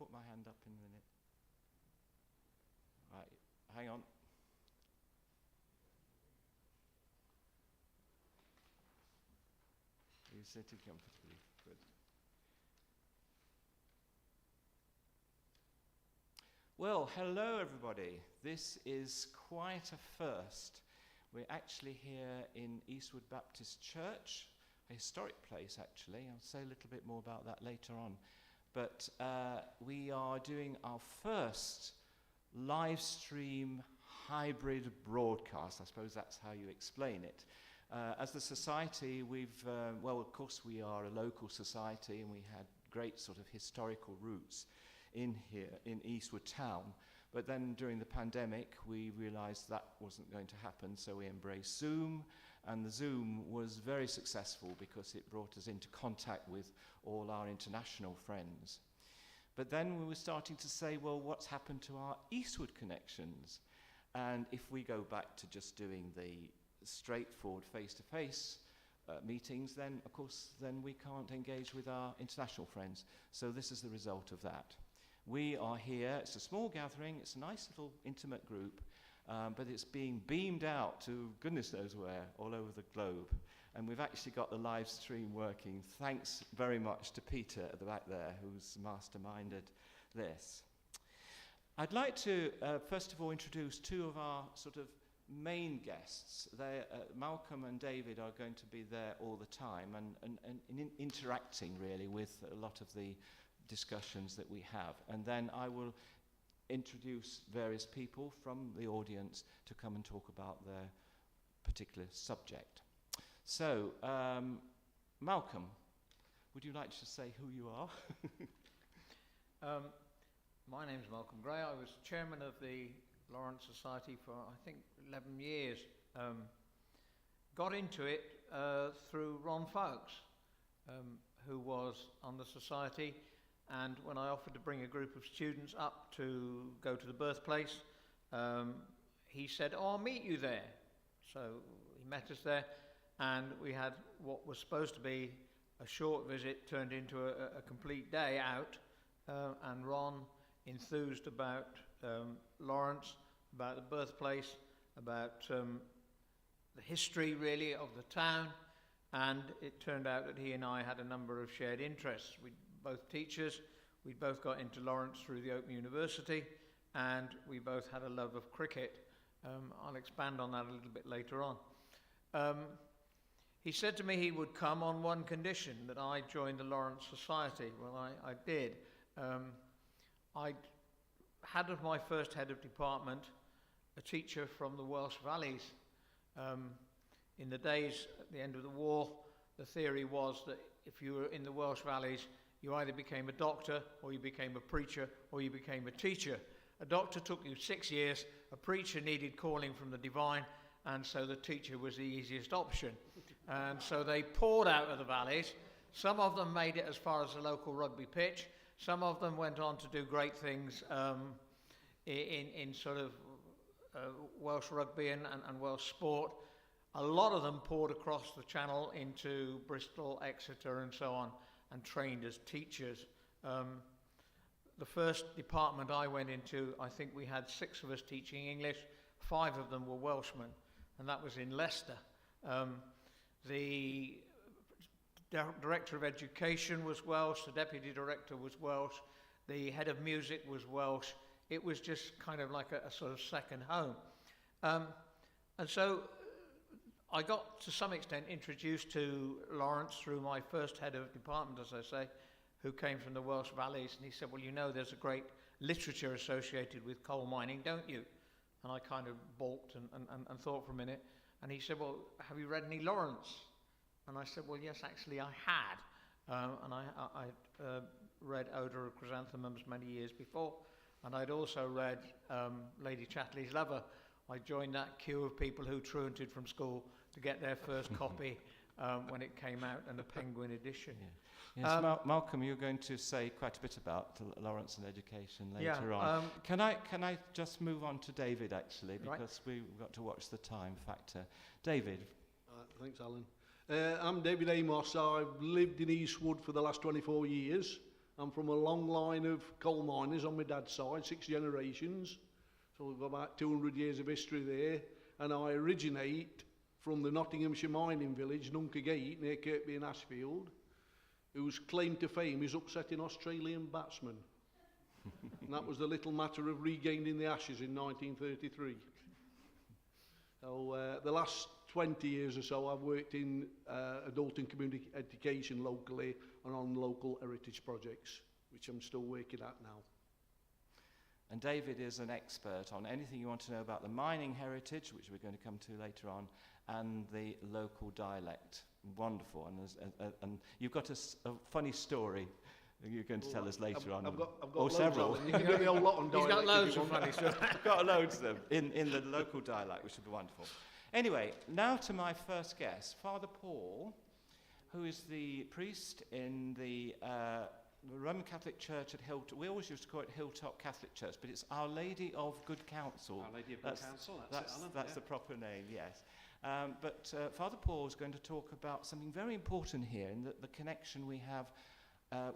put my hand up in a minute. Right, hang on. You sitting comfortably. Good. Well, hello everybody. This is quite a first. We're actually here in Eastwood Baptist Church, a historic place actually. I'll say a little bit more about that later on. But we are doing our first live stream hybrid broadcast. I suppose that's how you explain it. As the society, well, of course we are a local society and we had great sort of historical roots in here, in Eastwood Town. But then during the pandemic, we realized that wasn't going to happen, so we embraced Zoom, and the Zoom was very successful because it brought us into contact with all our international friends. But then we were starting to say, well, what's happened to our Eastwood connections? And if we go back to just doing the straightforward face-to-face meetings, then of course then we can't engage with our international friends. So this is the result of that. We are here, it's a small gathering, it's a nice little intimate group, but it's being beamed out to goodness knows where, all over the globe. And we've actually got the live stream working. Thanks very much to Peter at the back there, who's masterminded this. I'd like to first of all introduce two of our sort of main guests. Malcolm and David are going to be there all the time and interacting really with a lot of the discussions that we have. And then I will introduce various people from the audience to come and talk about their particular subject. So, Malcolm, would you like to say who you are? My name's Malcolm Gray. I was chairman of the Lawrence Society for, I think, 11 years. Got into it through Ron Folks, who was on the society, and when I offered to bring a group of students up to go to the birthplace, he said, oh, I'll meet you there. So he met us there, and we had what was supposed to be a short visit turned into a complete day out, and Ron enthused about Lawrence, about the birthplace, about the history really of the town, and it turned out that he and I had a number of shared interests. We both teachers, we both got into Lawrence through the Open University, and we both had a love of cricket. I'll expand on that a little bit later on. He said to me he would come on one condition, that I joined the Lawrence Society. Well, I did. I had as my first head of department a teacher from the Welsh Valleys. In the days at the end of the war, the theory was that if you were in the Welsh Valleys, you either became a doctor, or you became a preacher, or you became a teacher. A doctor took you 6 years, a preacher needed calling from the divine, and so the teacher was the easiest option. And so they poured out of the valleys. Some of them made it as far as the local rugby pitch. Some of them went on to do great things in sort of Welsh rugby and Welsh sport. A lot of them poured across the channel into Bristol, Exeter and so on, and trained as teachers. The first department I went into, I think we had 6 of us teaching English, 5 of them were Welshmen, and that was in Leicester. The director of education was Welsh, the deputy director was Welsh, the head of music was Welsh. It was just kind of like a sort of second home. And so I got to some extent introduced to Lawrence through my first head of department, as I say, who came from the Welsh Valleys, and he said, well, you know, there's a great literature associated with coal mining, don't you? And I kind of balked and thought for a minute, and he said, well, have you read any Lawrence? And I said, well, yes, actually I had. And I read Odour of Chrysanthemums many years before, and I'd also read Lady Chatterley's Lover. I joined that queue of people who truanted from school to get their first copy when it came out, and the Penguin edition. Yeah. Yes, Malcolm, you're going to say quite a bit about Lawrence and education later on. Can I just move on to David, actually, because we've got to watch the time factor. David. Thanks, Alan. I'm David Amos. I've lived in Eastwood for the last 24 years. I'm from a long line of coal miners on my dad's side, 6 generations. So we've got about 200 years of history there. And I originate from the Nottinghamshire mining village, Nunca Gate, near Kirkby and Ashfield, whose claim to fame is upsetting Australian batsmen. And that was the little matter of regaining the Ashes in 1933. So the last 20 years or so I've worked in adult and community education locally and on local heritage projects, which I'm still working at now. And David is an expert on anything you want to know about the mining heritage, which we're going to come to later on, and the local dialect. Wonderful. And you've got a funny story you're going to tell us later on. I've got several. You can give me a lot on dialect. He's got loads of funny stuff. I've got loads of them in the local dialect, which would be wonderful. Anyway, now to my first guest, Father Paul, who is the priest in the Roman Catholic Church at Hilltop. We always used to call it Hilltop Catholic Church, but it's Our Lady of Good Counsel. Our Lady of Good Counsel, that's it, Alan. That's the proper name, yes. But Father Paul is going to talk about something very important here, in the connection we have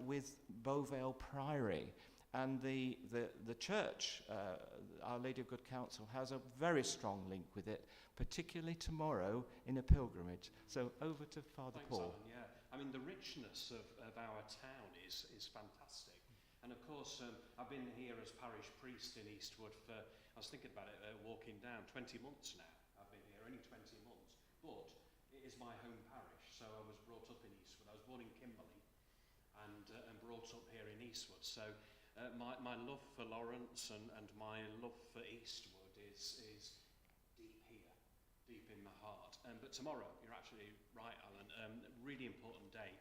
with Beauvale Priory. And the church, Our Lady of Good Counsel, has a very strong link with it, particularly tomorrow in a pilgrimage. So over to Father Paul. Alan, yeah. I mean, the richness of our town is fantastic. And of course, I've been here as parish priest in Eastwood for, I was thinking about it, walking down, 20 months now. I've been here only 20 months. But it is my home parish, so I was brought up in Eastwood. I was born in Kimberley and brought up here in Eastwood. So my love for Lawrence and my love for Eastwood is deep here, deep in my heart. But tomorrow, you're actually right, Alan, really important day.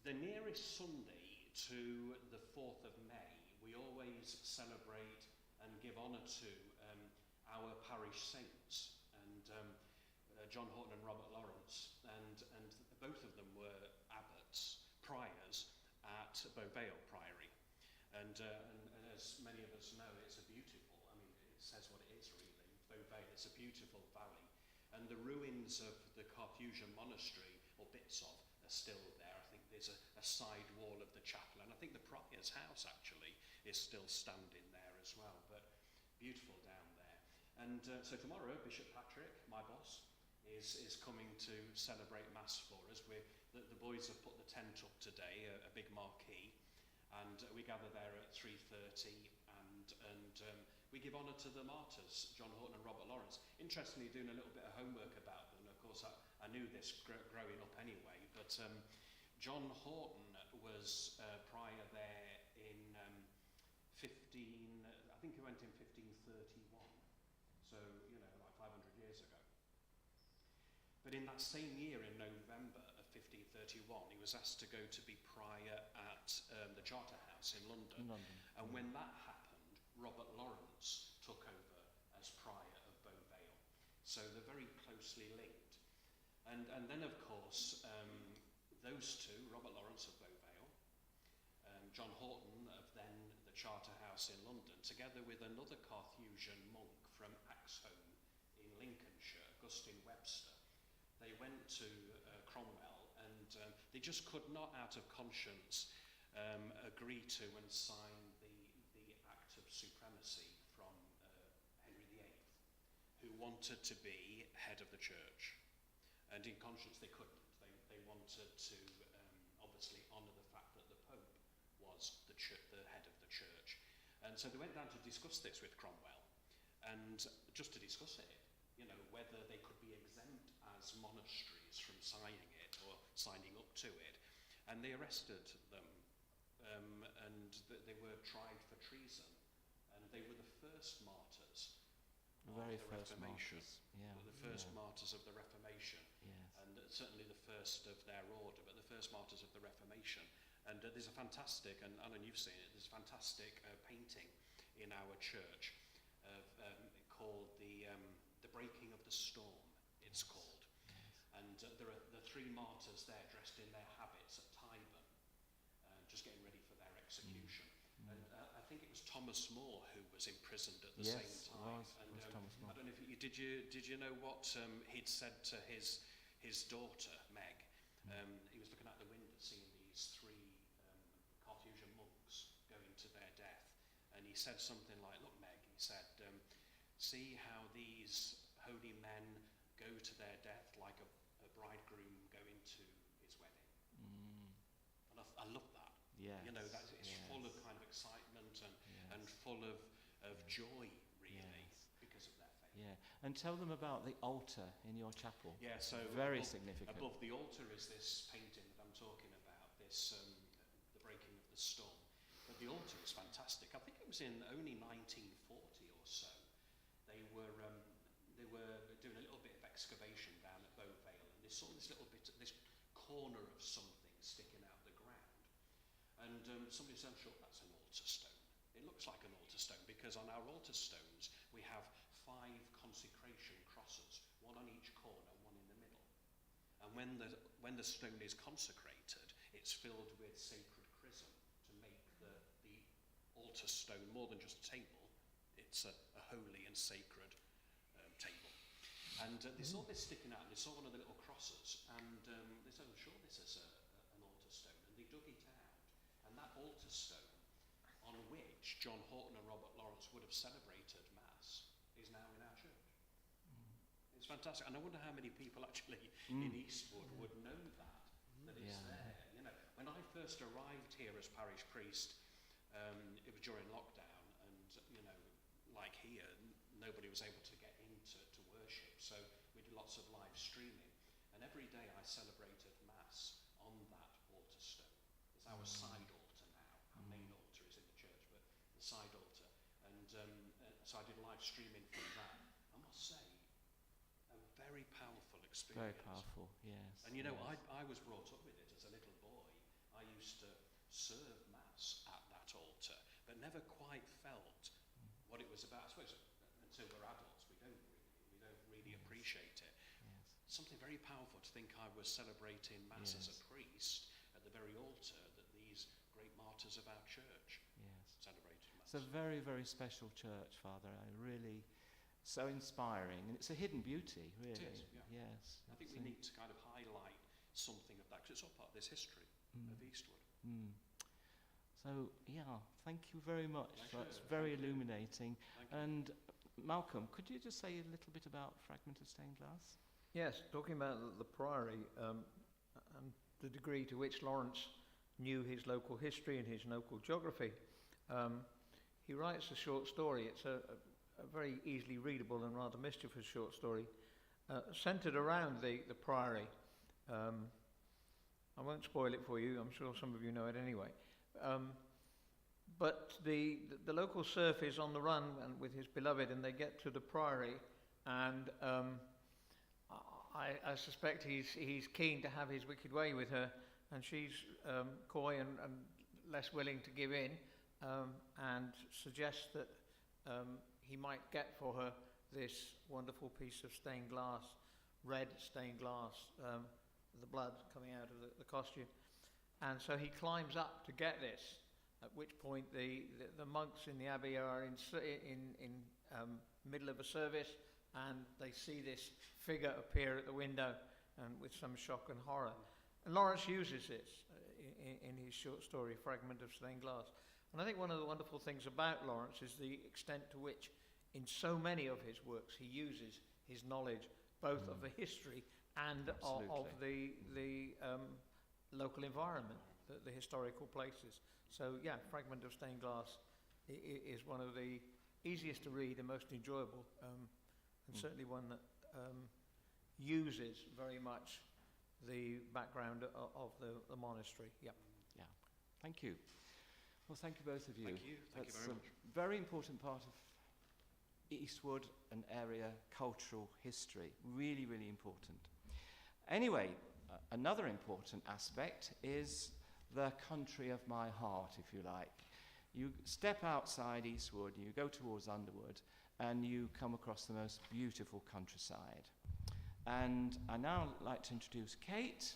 The nearest Sunday to the 4th of May, we always celebrate and give honour to our parish saints. And John Horton and Robert Lawrence, and both of them were abbots, priors at Beauvale Priory. And as many of us know, it's a beautiful, I mean, it says what it is really, Beauvale, it's a beautiful valley. And the ruins of the Carthusian monastery, or bits of, are still there. I think there's a side wall of the chapel, and I think the prior's house actually is still standing there as well, but beautiful down there. And so tomorrow, Bishop Patrick, my boss, is coming to celebrate Mass for us. The boys have put the tent up today, a big marquee, and we gather there at 3:30, and we give honour to the martyrs, John Horton and Robert Lawrence. Interestingly, doing a little bit of homework about them. Of course, I knew this growing up anyway, but John Horton was prior there in I think he went in 1531, so, you know, like 500 years ago. But in that same year, in November of 1531, he was asked to go to be prior at the Charterhouse in London. And when that happened, Robert Lawrence took over as prior of Beauvale. So they're very closely linked. And then, of course, those two, Robert Lawrence of Beauvale, John Horton of then the Charterhouse in London, together with another Carthusian monk from Axholme in Lincolnshire, Augustine Webster, they went to Cromwell, and they just could not, out of conscience, agree to and sign the Act of Supremacy from Henry VIII, who wanted to be head of the church. And in conscience, they couldn't. They wanted to obviously honour the fact that the Pope was the head of the church. And so they went down to discuss this with Cromwell, and just to discuss it, you know, whether they could be exempt as monasteries from signing it or signing up to it. And they arrested them, and they were tried for treason. And they were the first martyrs The very of the first Reformation. martyrs. Yeah. The first martyrs of the Reformation. Yes. And certainly the first of their order, but the first martyrs of the Reformation. And there's a fantastic, and Alan, you've seen it, there's a fantastic painting in our church called the Breaking of the Storm, it's called. And there are the three martyrs there dressed in their habits at Tyburn, just getting ready for their execution. And I think it was Thomas More who was imprisoned at the same time. It was Thomas More. I don't know if did you know what he'd said to his daughter Meg? He was looking out the window, seeing these three Carthusian he said something like, look, Meg, he said, see how these holy men go to their death like a bridegroom going to his wedding. And I love that. Yes. You know, that it's full of kind of excitement and full of joy, really, because of their faith. Yeah, and tell them about the altar in your chapel. Yeah, so very significant. Above the altar is this painting that I'm talking about, this the breaking of the storm. But the altar is fantastic. I think it was in only 1940 or so. They were doing a little bit of excavation down at Beauvale, and they saw this little bit, this corner of something sticking out of the ground. And somebody said, sure, that's an altar stone. It looks like an altar stone because on our altar stones we have 5 consecration crosses, one on each corner, one in the middle. And when the stone is consecrated, it's filled with sacred chrism to make the altar stone more than just a table. It's a holy and sacred table. And they saw this sticking out, and they saw one of the little crosses, and they said, I'm sure this is an altar stone. And they dug it out, and that altar stone on which John Horton and Robert Lawrence would have celebrated Mass is now in our church. It's fantastic, and I wonder how many people actually in Eastwood would know that it's there. You know, when I first arrived here as parish priest, it was during lockdown, and you know, like here, nobody was able to get into worship, so we did lots of live streaming, and every day I celebrated Mass on that altar stone. It's our side altar now. Our main altar is in the church, but the side altar, and so I did live streaming from that. I must say, a very powerful experience. Very powerful, yes. And you know, I was brought up with it as a little boy. I used to serve Mass at that altar, but never quite felt what it was about. I suppose until we're adults, we don't really appreciate it. Yes. Something very powerful to think I was celebrating Mass as a priest at the very altar that these great martyrs of our church celebrated Mass. It's a very, very special church, Father. So inspiring, and it's a hidden beauty, really. It is, yeah. Yes. I think we need to kind of highlight something of that, because it's all part of this history of Eastwood. So, yeah, thank you very much. Pleasure. That's very illuminating. Thank you. And Malcolm, could you just say a little bit about Fragment of Stained Glass? Yes, talking about the priory and the degree to which Lawrence knew his local history and his local geography. He writes a short story. It's a very easily readable and rather mischievous short story centred around the priory. I won't spoil it for you. I'm sure some of you know it anyway. But the local serf is on the run and with his beloved, and they get to the priory, and I suspect he's keen to have his wicked way with her, and she's coy and less willing to give in, and suggests that he might get for her this wonderful piece of stained glass, red stained glass, the blood coming out of the costume. And so he climbs up to get this, at which point the monks in the abbey are in middle of a service, and they see this figure appear at the window, and with some shock and horror. And Lawrence uses this in his short story, Fragment of Stained Glass. And I think one of the wonderful things about Lawrence is the extent to which, in so many of his works, he uses his knowledge both of the history and of the local environment, the historical places. So yeah, Fragment of Stained Glass is one of the easiest to read and most enjoyable, and certainly one that uses very much the background of the monastery. Yep. Yeah. Thank you. Well, thank you both of you. Thank you. Thank you very much. A very important part of Eastwood and area cultural history. Really, really important. Anyway, another important aspect is the country of my heart, if you like. You step outside Eastwood, you go towards Underwood, and you come across the most beautiful countryside. And I now like to introduce Kate,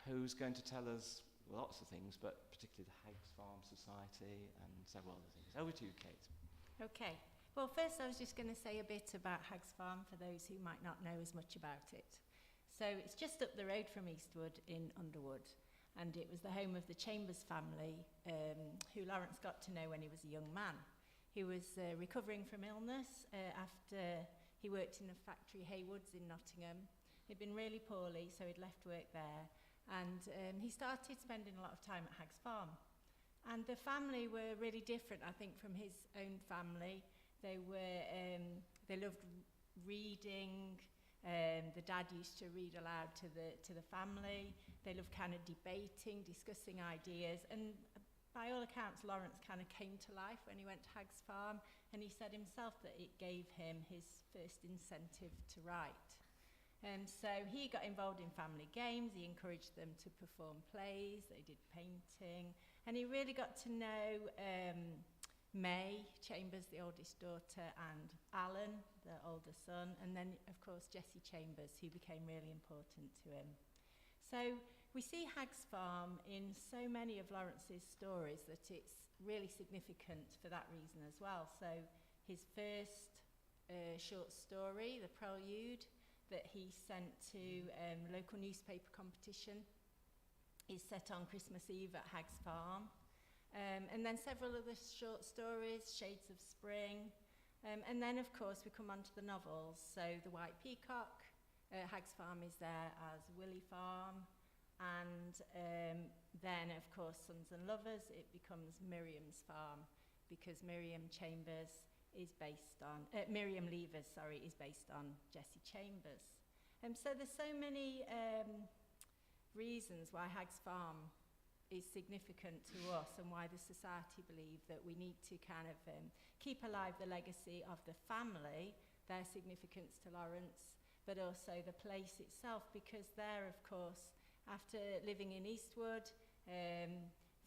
who's going to tell us lots of things, but particularly the Haggs Farm Society and several other things. Over to you, Kate. Okay. Well, first I was just going to say a bit about Haggs Farm for those who might not know as much about it. So it's just up the road from Eastwood in Underwood, and it was the home of the Chambers family, who Lawrence got to know when he was a young man. He was recovering from illness after he worked in the factory Haywoods in Nottingham. He'd been really poorly, so he'd left work there. And he started spending a lot of time at Hag's Farm. And the family were really different, I think, from his own family. They loved reading. The dad used to read aloud to the family. They loved kind of debating, discussing ideas. And by all accounts, Lawrence kind of came to life when he went to Hag's Farm. And he said himself that it gave him his first incentive to write. So he got involved in family games. He encouraged them to perform plays. They did painting. And he really got to know May Chambers, the oldest daughter, and Alan, the older son, and then, of course, Jessie Chambers, who became really important to him. So we see Hag's Farm in so many of Lawrence's stories that it's really significant for that reason as well. So his first short story, The Prelude, that he sent to local newspaper competition, is set on Christmas Eve at Hag's Farm. And then several other short stories, Shades of Spring. And then, of course, we come on to the novels. So The White Peacock, Hag's Farm is there as Willie Farm. And then, of course, Sons and Lovers, it becomes Miriam's Farm, because Miriam Levers, is based on Jessie Chambers. So there's so many reasons why Hag's Farm is significant to us, and why the society believe that we need to kind of keep alive the legacy of the family, their significance to Lawrence, but also the place itself, because there, of course, after living in Eastwood,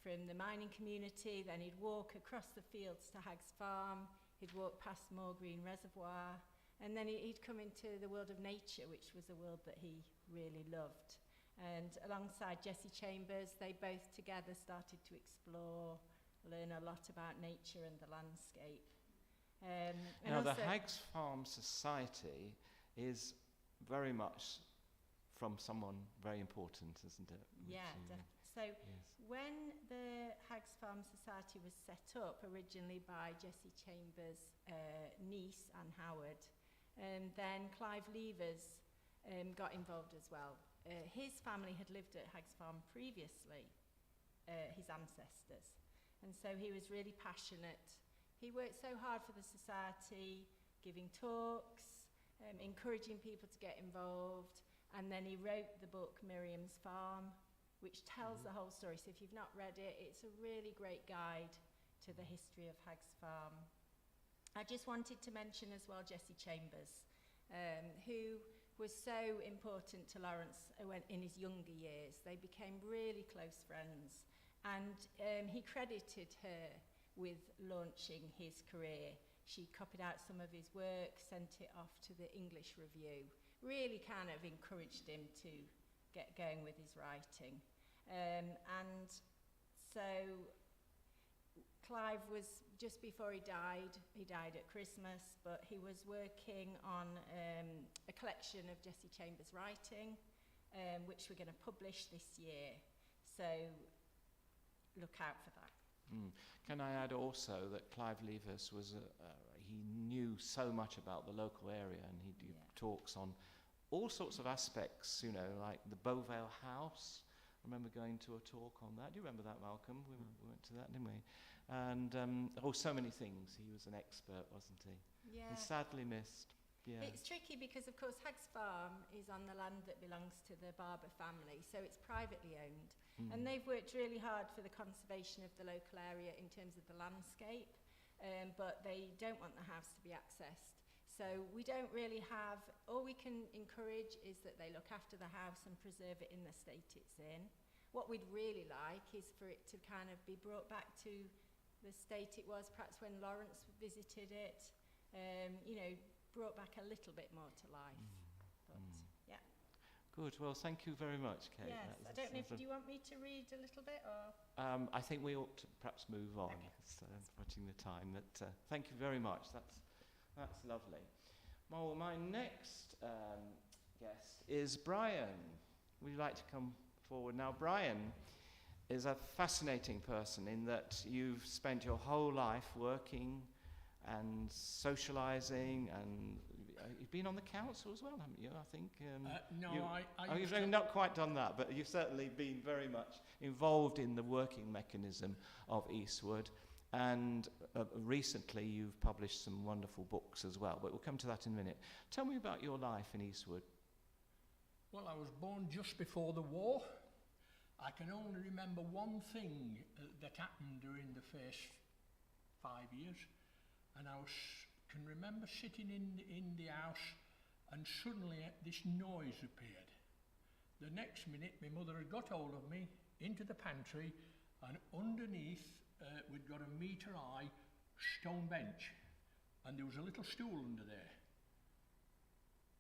from the mining community, then he'd walk across the fields to Hag's Farm, he'd walk past Moor Green Reservoir, and then he'd come into the world of nature, which was a world that he really loved. And alongside Jessie Chambers, they both together started to explore, learn a lot about nature and the landscape. Now, the Hag's Farm Society is very much from someone very important, isn't it? Yeah, so yes. When the Hag's Farm Society was set up, originally by Jessie Chambers' niece, Anne Howard, then Clive Levers got involved as well. His family had lived at Hag's Farm previously, his ancestors, and so he was really passionate. He worked so hard for the society, giving talks, encouraging people to get involved, and then he wrote the book Miriam's Farm, which tells the whole story. So if you've not read it, it's a really great guide to the history of Hag's Farm. I just wanted to mention as well Jessie Chambers, who was so important to Lawrence in his younger years. They became really close friends, and he credited her with launching his career. She copied out some of his work, sent it off to the English Review, really kind of encouraged him to get going with his writing. And so Clive was, just before he died at Christmas, but he was working on a collection of Jessie Chambers' writing, which we're going to publish this year. So look out for that. Can I add also that Clive Levers was, he knew so much about the local area, and he did talks on all sorts of aspects, you know, like the Beauvale House. I remember going to a talk on that. Do you remember that, Malcolm? We went to that, didn't we? And so many things. He was an expert, wasn't he? Yeah. And sadly missed. Yeah. It's tricky because, of course, Hag's Farm is on the land that belongs to the Barber family, so it's privately owned. And they've worked really hard for the conservation of the local area in terms of the landscape, but they don't want the house to be accessed. So we don't really have, all we can encourage is that they look after the house and preserve it in the state it's in. What we'd really like is for it to kind of be brought back to the state it was perhaps when Lawrence visited it, brought back a little bit more to life. But yeah. Good. Well, thank you very much, Kate. Yes. I don't know if, do you want me to read a little bit, or? I think we ought to perhaps move on. Okay. So watching the time. But thank you very much. That's lovely. Well, my next guest is Brian. Would you like to come forward now? Brian is a fascinating person in that you've spent your whole life working and socialising, and you've been on the council as well, haven't you? I think. No, You've not quite done that, but you've certainly been very much involved in the working mechanism of Eastwood. And recently you've published some wonderful books as well, but we'll come to that in a minute. Tell me about your life in Eastwood. Well, I was born just before the war. I can only remember one thing that happened during the first 5 years, and can remember sitting in the house, and suddenly this noise appeared. The next minute, my mother had got hold of me into the pantry, and underneath we'd got a metre high stone bench, and there was a little stool under there,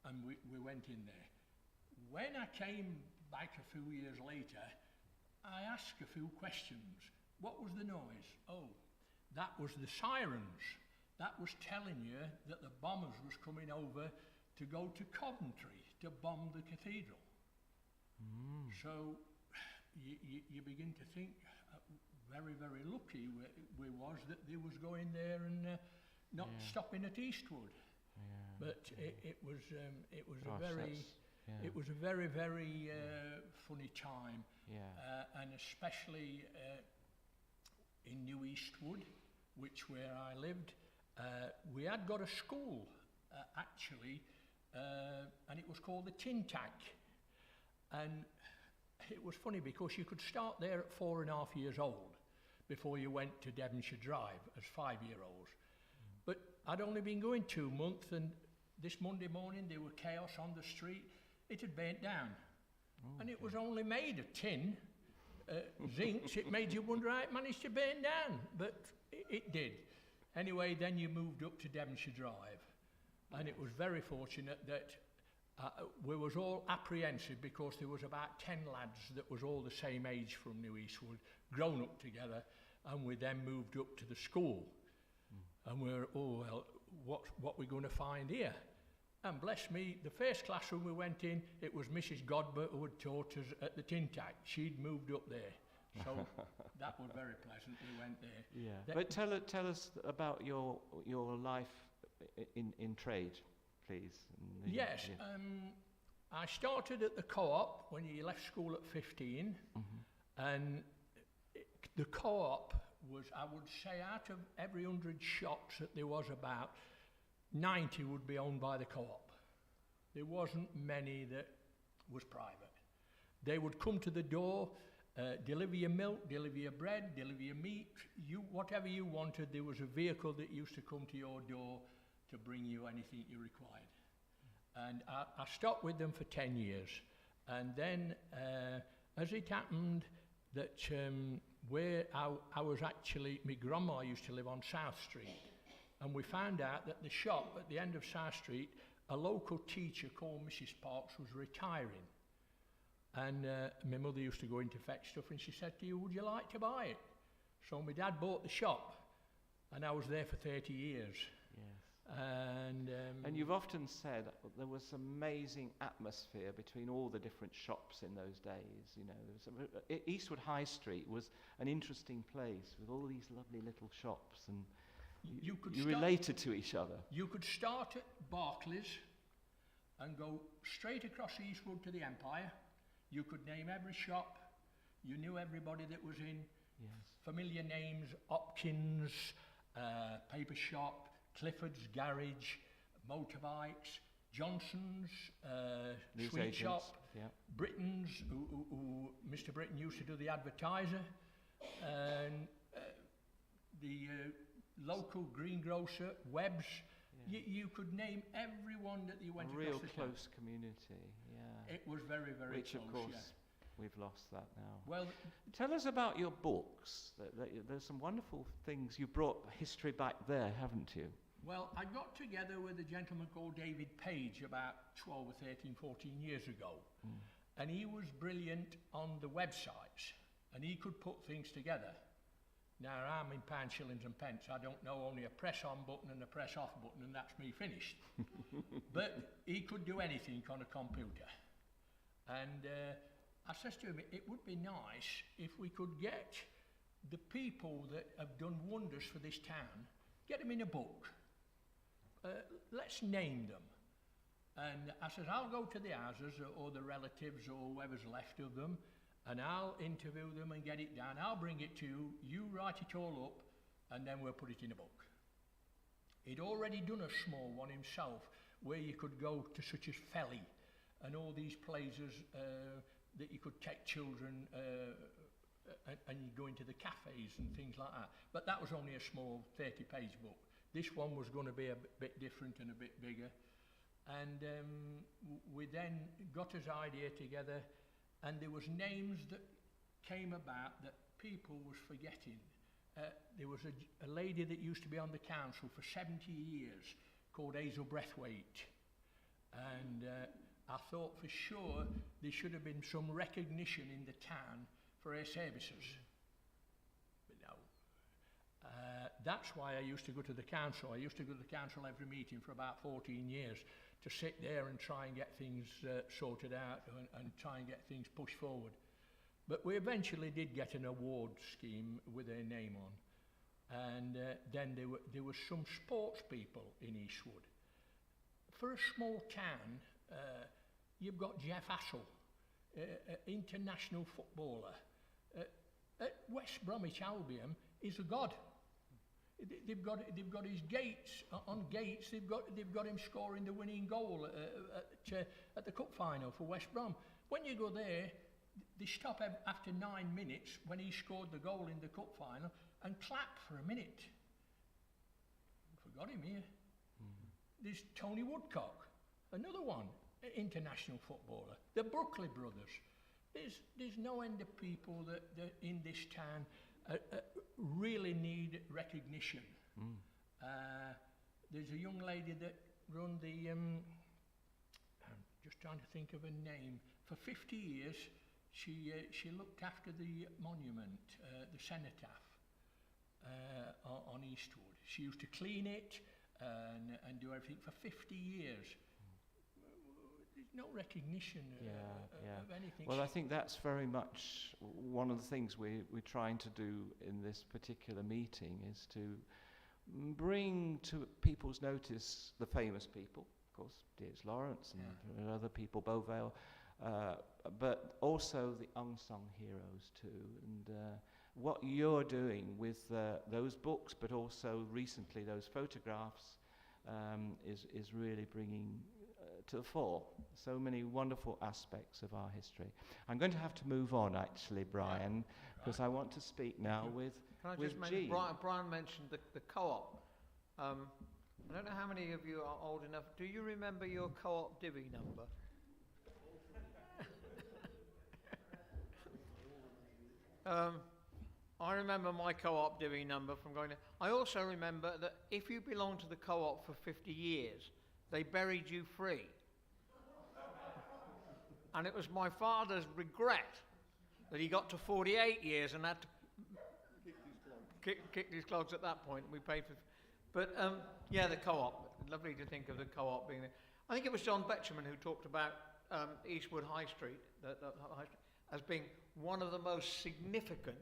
and we went in there. When I came back a few years later, I asked a few questions. What was the noise? Oh, that was the sirens. That was telling you that the bombers was coming over to go to Coventry to bomb the cathedral. So you begin to think very, very lucky we was that they was going there and not stopping at Eastwood. But it was a very, very funny time, and especially in New Eastwood, which where I lived, we had got a school actually, and it was called the Tin Tack, and it was funny because you could start there at 4.5 years old before you went to Devonshire Drive as 5-year-olds. But I'd only been going 2 months, and this Monday morning there were chaos on the street. It had burnt down, and it was only made of tin, zincs. It made you wonder how it managed to burn down, but it did. Anyway, then you moved up to Devonshire Drive, and it was very fortunate that we was all apprehensive because there was about 10 lads that was all the same age from New Eastwood, grown up together, and we then moved up to the school. And we're, oh well, what we going to find here? And bless me, the first classroom we went in, it was Mrs. Godber who had taught us at the Tin Tack. She'd moved up there. So that was very pleasant. We went there. Yeah. But tell us about your life in trade, please. Yes. I started at the co-op when you left school at 15, and the co-op was, I would say, out of every 100 shops that there was about, 90 would be owned by the co-op. There wasn't many that was private. They would come to the door, deliver your milk, deliver your bread, deliver your meat, whatever you wanted. There was a vehicle that used to come to your door to bring you anything you required. And I stopped with them for 10 years. And then, as it happened, that where I was actually, my grandma used to live on South Street. And we found out that the shop at the end of South Street, a local teacher called Mrs. Parks was retiring. And my mother used to go in to fetch stuff, and she said to you, would you like to buy it? So my dad bought the shop, and I was there for 30 years. Yes. And you've often said there was amazing atmosphere between all the different shops in those days. You know, Eastwood High Street was an interesting place with all these lovely little shops, and you related to each other. You could start at Barclays and go straight across Eastwood to the Empire. You could name every shop. You knew everybody that was in. Yes. Familiar names: Hopkins, Paper Shop, Clifford's Garage, Motorbikes, Johnson's, Sweet Shop, Britain's, who Mr. Britton used to do the advertiser, and the local greengrocer, Webb's. You could name everyone that you went across the town. A real close community, yeah. It was very, very close. Which, of course, we've lost that now. Well, tell us about your books. There's some wonderful things. You brought history back there, haven't you? Well, I got together with a gentleman called David Page about 12 or 13, 14 years ago. And he was brilliant on the websites, and he could put things together. Now, I'm in pounds, shillings and pence. I don't know only a press on button and a press off button, and that's me finished. But he could do anything on a computer. And I says to him, it would be nice if we could get the people that have done wonders for this town, get them in a book, let's name them. And I says, I'll go to the houses or the relatives or whoever's left of them, and I'll interview them and get it down. I'll bring it to you, you write it all up, and then we'll put it in a book. He'd already done a small one himself, where you could go to such as Felly, and all these places that you could take children and you go into the cafes and things like that. But that was only a small 30-page book. This one was going to be a bit different and a bit bigger. And we then got his idea together, and there was names that came about that people was forgetting. There was a lady that used to be on the council for 70 years called Hazel Breathwaite. And I thought for sure there should have been some recognition in the town for her services. But no. That's why I used to go to the council. I used to go to the council every meeting for about 14 years to sit there and try and get things sorted out and try and get things pushed forward. But we eventually did get an award scheme with her name on. And then there were some sports people in Eastwood. For a small town, you've got Jeff Hassel, international footballer. At West Bromwich Albion, he's a god. They've got his Gates on Gates. They've got him scoring the winning goal at the cup final for West Brom. When you go there, they stop after 9 minutes when he scored the goal in the cup final and clap for a minute. Forgot him here. There's Tony Woodcock, another one, international footballer. The Brookley brothers. There's no end of people that in this town really need recognition. There's a young lady that run the, I'm just trying to think of her name. For 50 years, she looked after the monument, the cenotaph on Eastwood. She used to clean it and do everything for 50 years. There's no recognition of anything. Well, I think that's very much one of the things we're trying to do in this particular meeting, is to bring to people's notice the famous people, of course, D.H. Lawrence and other people, Beauvale, but also the unsung heroes too. And what you're doing with those books, but also recently those photographs, is really bringing to the fore so many wonderful aspects of our history. I'm going to have to move on, actually, Brian, because I want to speak now with Can I just mention, Brian mentioned the co-op. I don't know how many of you are old enough. Do you remember your co-op divvy number? I remember my co-op divvy number from going to... I also remember that if you belonged to the co-op for 50 years, they buried you free. And it was my father's regret that he got to 48 years and had to kick his clogs at that point. We paid for... But, the co-op. Lovely to think of the co-op being there. I think it was John Betjeman who talked about Eastwood High Street, the High Street, as being one of the most significant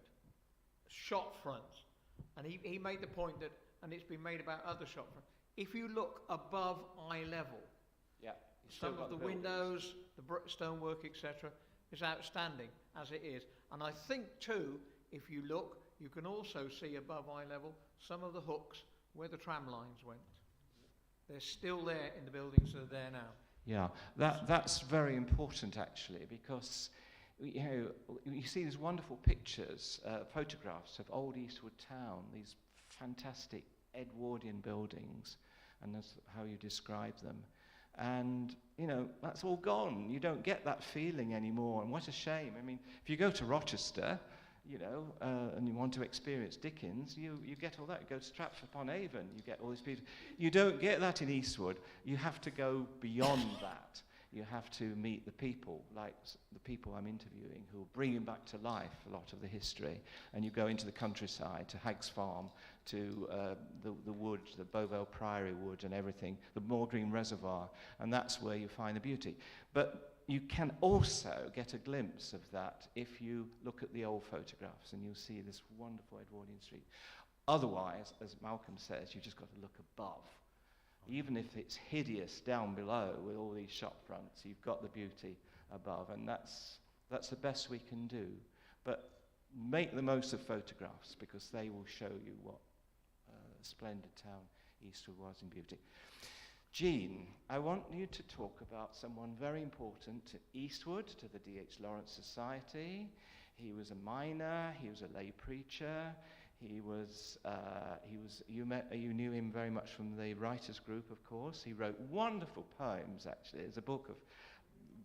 shop fronts. And he made the point that, and it's been made about other shop fronts, if you look above eye level, some of the windows, the stonework, etc., is outstanding as it is. And I think too, if you look, you can also see above eye level some of the hooks where the tram lines went. They're still there in the buildings that are there now. Yeah, that's very important, actually, because you see these wonderful pictures, photographs of old Eastwood town, these fantastic Edwardian buildings, and that's how you describe them. And, that's all gone. You don't get that feeling anymore, and what a shame. I mean, if you go to Rochester, and you want to experience Dickens, you get all that. You go to Stratford-upon-Avon, you get all these people. You don't get that in Eastwood. You have to go beyond that. You have to meet the people, like the people I'm interviewing, who are bringing back to life a lot of the history. And you go into the countryside, to Hag's Farm, to the wood, the Beauvale Priory wood and everything, the Moor Green Reservoir, and that's where you find the beauty. But you can also get a glimpse of that if you look at the old photographs, and you'll see this wonderful Edwardian street. Otherwise, as Malcolm says, you've just got to look above. even if it's hideous down below with all these shop fronts, you've got the beauty above, and that's the best we can do. But make the most of photographs, because they will show you what a splendid town Eastwood was in beauty. Jean, I want you to talk about someone very important to Eastwood, to the D.H. Lawrence Society. He was a miner, he was a lay preacher, you knew him very much from the writers group, of course. He wrote wonderful poems, actually. There's a book of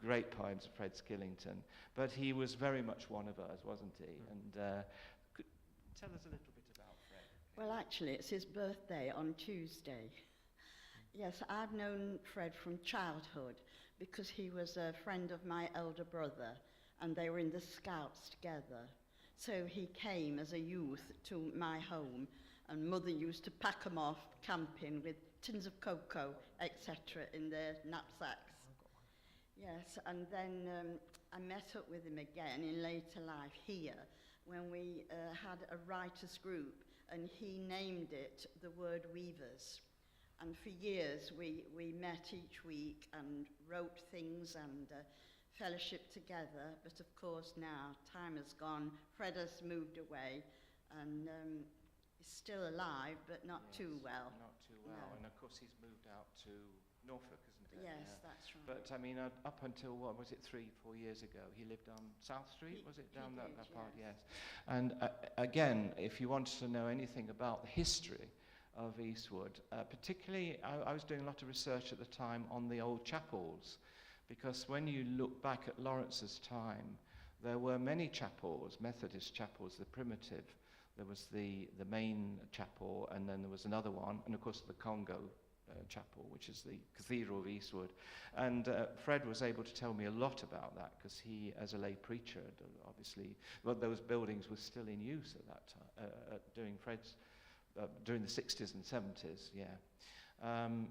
great poems of Fred Skillington, but he was very much one of us, wasn't he? And could tell us a little bit about Fred. Well, actually, it's his birthday on Tuesday. Yes, I've known Fred from childhood because he was a friend of my elder brother, and they were in the Scouts together. So he came as a youth to my home, and Mother used to pack him off camping with tins of cocoa, etc., in their knapsacks. Yes, and then I met up with him again in later life here when we had a writers group, and he named it the Word Weavers. And for years we met each week and wrote things and fellowship together, but of course now time has gone. Fred has moved away, and he's still alive, but not too well. Not too well, No. and of course he's moved out to Norfolk, isn't it? Yes, that's right. But I mean, up until, what was it, 3-4 years ago, he lived on South Street, was it, down that part? Yes. And again, if you wanted to know anything about the history of Eastwood, particularly, I was doing a lot of research at the time on the old chapels, because when you look back at Lawrence's time, there were many chapels, Methodist chapels, the primitive. There was the main chapel, and then there was another one, and of course the Congo chapel, which is the Cathedral of Eastwood. And Fred was able to tell me a lot about that, because he, as a lay preacher, obviously, well, those buildings were still in use at that time, during the 60s and 70s, yeah.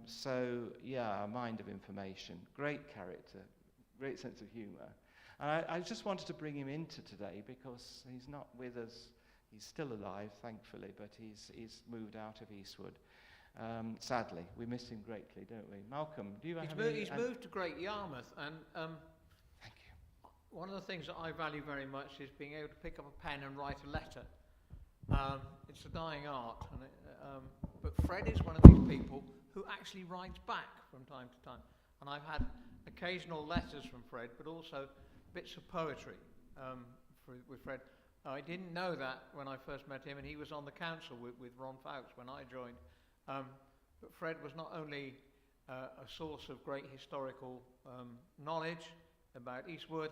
So, yeah, a mind of information, great character, great sense of humour. And I just wanted to bring him into today because he's not with us. He's still alive, thankfully, but he's moved out of Eastwood. Sadly, we miss him greatly, don't we? Malcolm, do you have any... He's moved to Great Yarmouth, and Thank you. one of the things that I value very much is being able to pick up a pen and write a letter. It's a dying art, but Fred is one of these people who actually writes back from time to time. And I've had occasional letters from Fred, but also bits of poetry with Fred. I didn't know that when I first met him, and he was on the council with Ron Fowkes when I joined. But Fred was not only a source of great historical knowledge about Eastwood,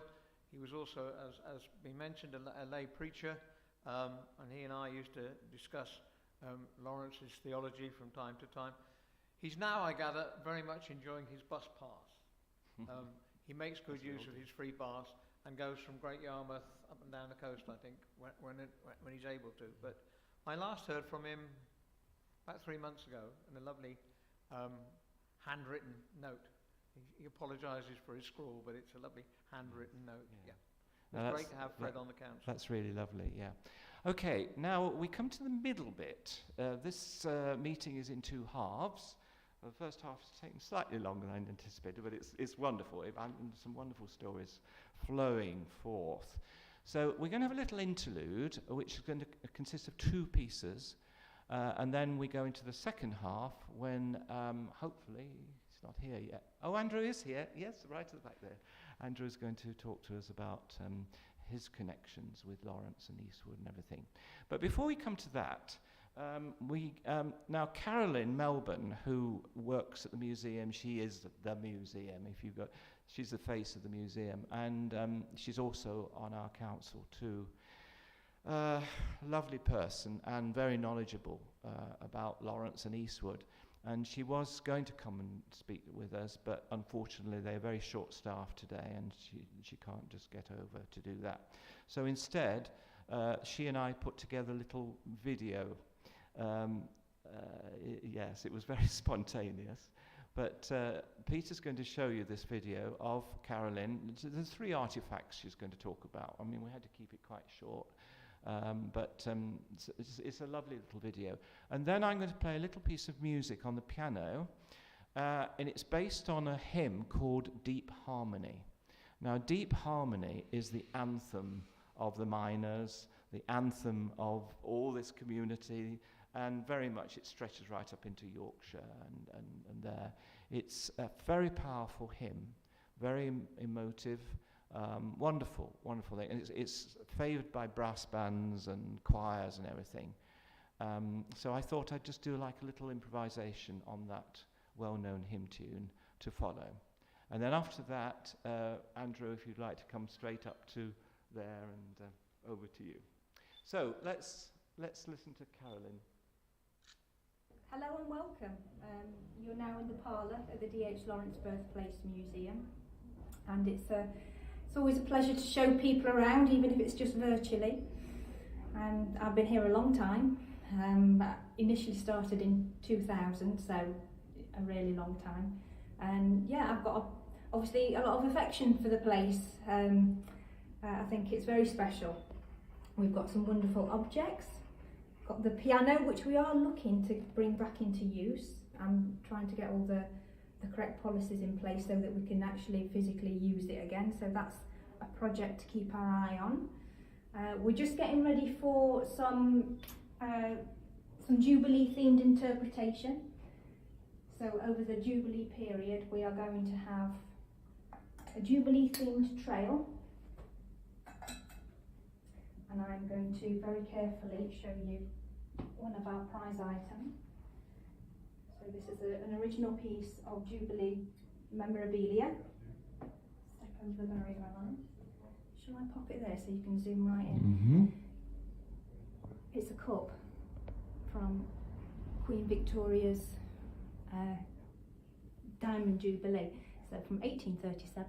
he was also, as we mentioned, a lay preacher. And he and I used to discuss Lawrence's theology from time to time. He's now, I gather, very much enjoying his bus pass. He makes good use of his free pass and goes from Great Yarmouth up and down the coast, I think, when he's able to. But I last heard from him about 3 months ago in a lovely handwritten note. He apologises for his scrawl, but it's a lovely handwritten note. Yeah. It's great to have Fred on the council. That's really lovely, yeah. Okay, now we come to the middle bit. This meeting is in 2 halves. The first half has taken slightly longer than I anticipated, but it's wonderful. Some wonderful stories flowing forth. So we're going to have a little interlude, which is going to consist of 2 pieces. And then we go into the second half when, hopefully, he's not here yet. Oh, Andrew is here. Yes, right at the back there. Andrew is going to talk to us about his connections with Lawrence and Eastwood and everything. But before we come to that, now Carolyn Melbourne, who works at the museum, she is the museum. She's the face of the museum, and she's also on our council too. Lovely person and very knowledgeable about Lawrence and Eastwood. And she was going to come and speak with us, but unfortunately they're very short-staffed today, and she can't just get over to do that. So instead, she and I put together a little video. Yes, it was very spontaneous. But Peter's going to show you this video of Carolyn. There's 3 artifacts she's going to talk about. I mean, we had to keep it quite short. But it's a lovely little video. And then I'm going to play a little piece of music on the piano, And it's based on a hymn called Deep Harmony. Now, Deep Harmony is the anthem of the miners, the anthem of all this community, and very much it stretches right up into Yorkshire and there. It's a very powerful hymn, very emotive, wonderful thing. And it's favoured by brass bands and choirs and everything. So I thought I'd just do like a little improvisation on that well-known hymn tune to follow. And then after that, Andrew, if you'd like to come straight up to there and over to you. So let's listen to Carolyn. Hello and welcome. You're now in the parlour at the D.H. Lawrence Birthplace Museum, and it's always a pleasure to show people around, even if it's just virtually. And I've been here a long time. Initially started in 2000, so a really long time. And yeah, I've got obviously a lot of affection for the place. I think it's very special. We've got some wonderful objects. Got the piano, which we are looking to bring back into use. I'm trying to get all the correct policies in place so that we can actually physically use it again. So that's a project to keep our eye on. We're just getting ready for some Jubilee themed interpretation. So over the Jubilee period, we are going to have a Jubilee themed trail. And I'm going to very carefully show you one of our prize items. So this is an original piece of Jubilee memorabilia. Step over the barrier line. Shall I pop it there so you can zoom right in? Mm-hmm. It's a cup from Queen Victoria's Diamond Jubilee. So from 1837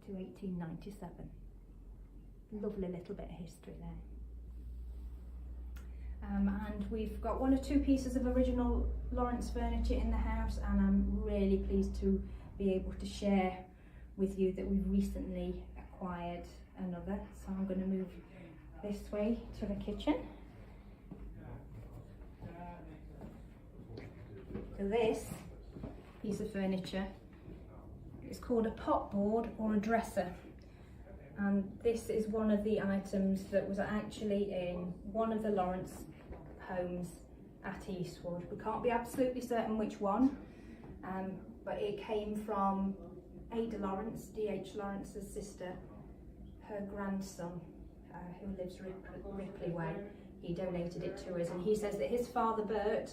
to 1897. Lovely little bit of history there. And we've got one or two pieces of original Lawrence furniture in the house, and I'm really pleased to be able to share with you that we've recently acquired another. So I'm going to move this way to the kitchen. So this piece of furniture is called a potboard or a dresser, and this is one of the items that was actually in one of the Lawrence homes at Eastwood. We can't be absolutely certain which one, but it came from Ada Lawrence, D.H. Lawrence's sister, her grandson, who lives Ripley Way. He donated it to us, and he says that his father Bert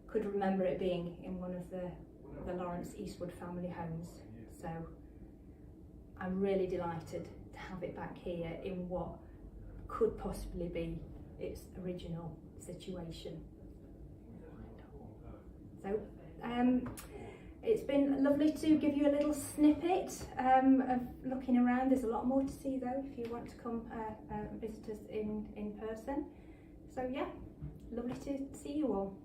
could remember it being in one of the Lawrence Eastwood family homes. So I'm really delighted to have it back here in what could possibly be its original situation. So it's been lovely to give you a little snippet of looking around. There's a lot more to see though if you want to come visit us in person. So yeah, lovely to see you all.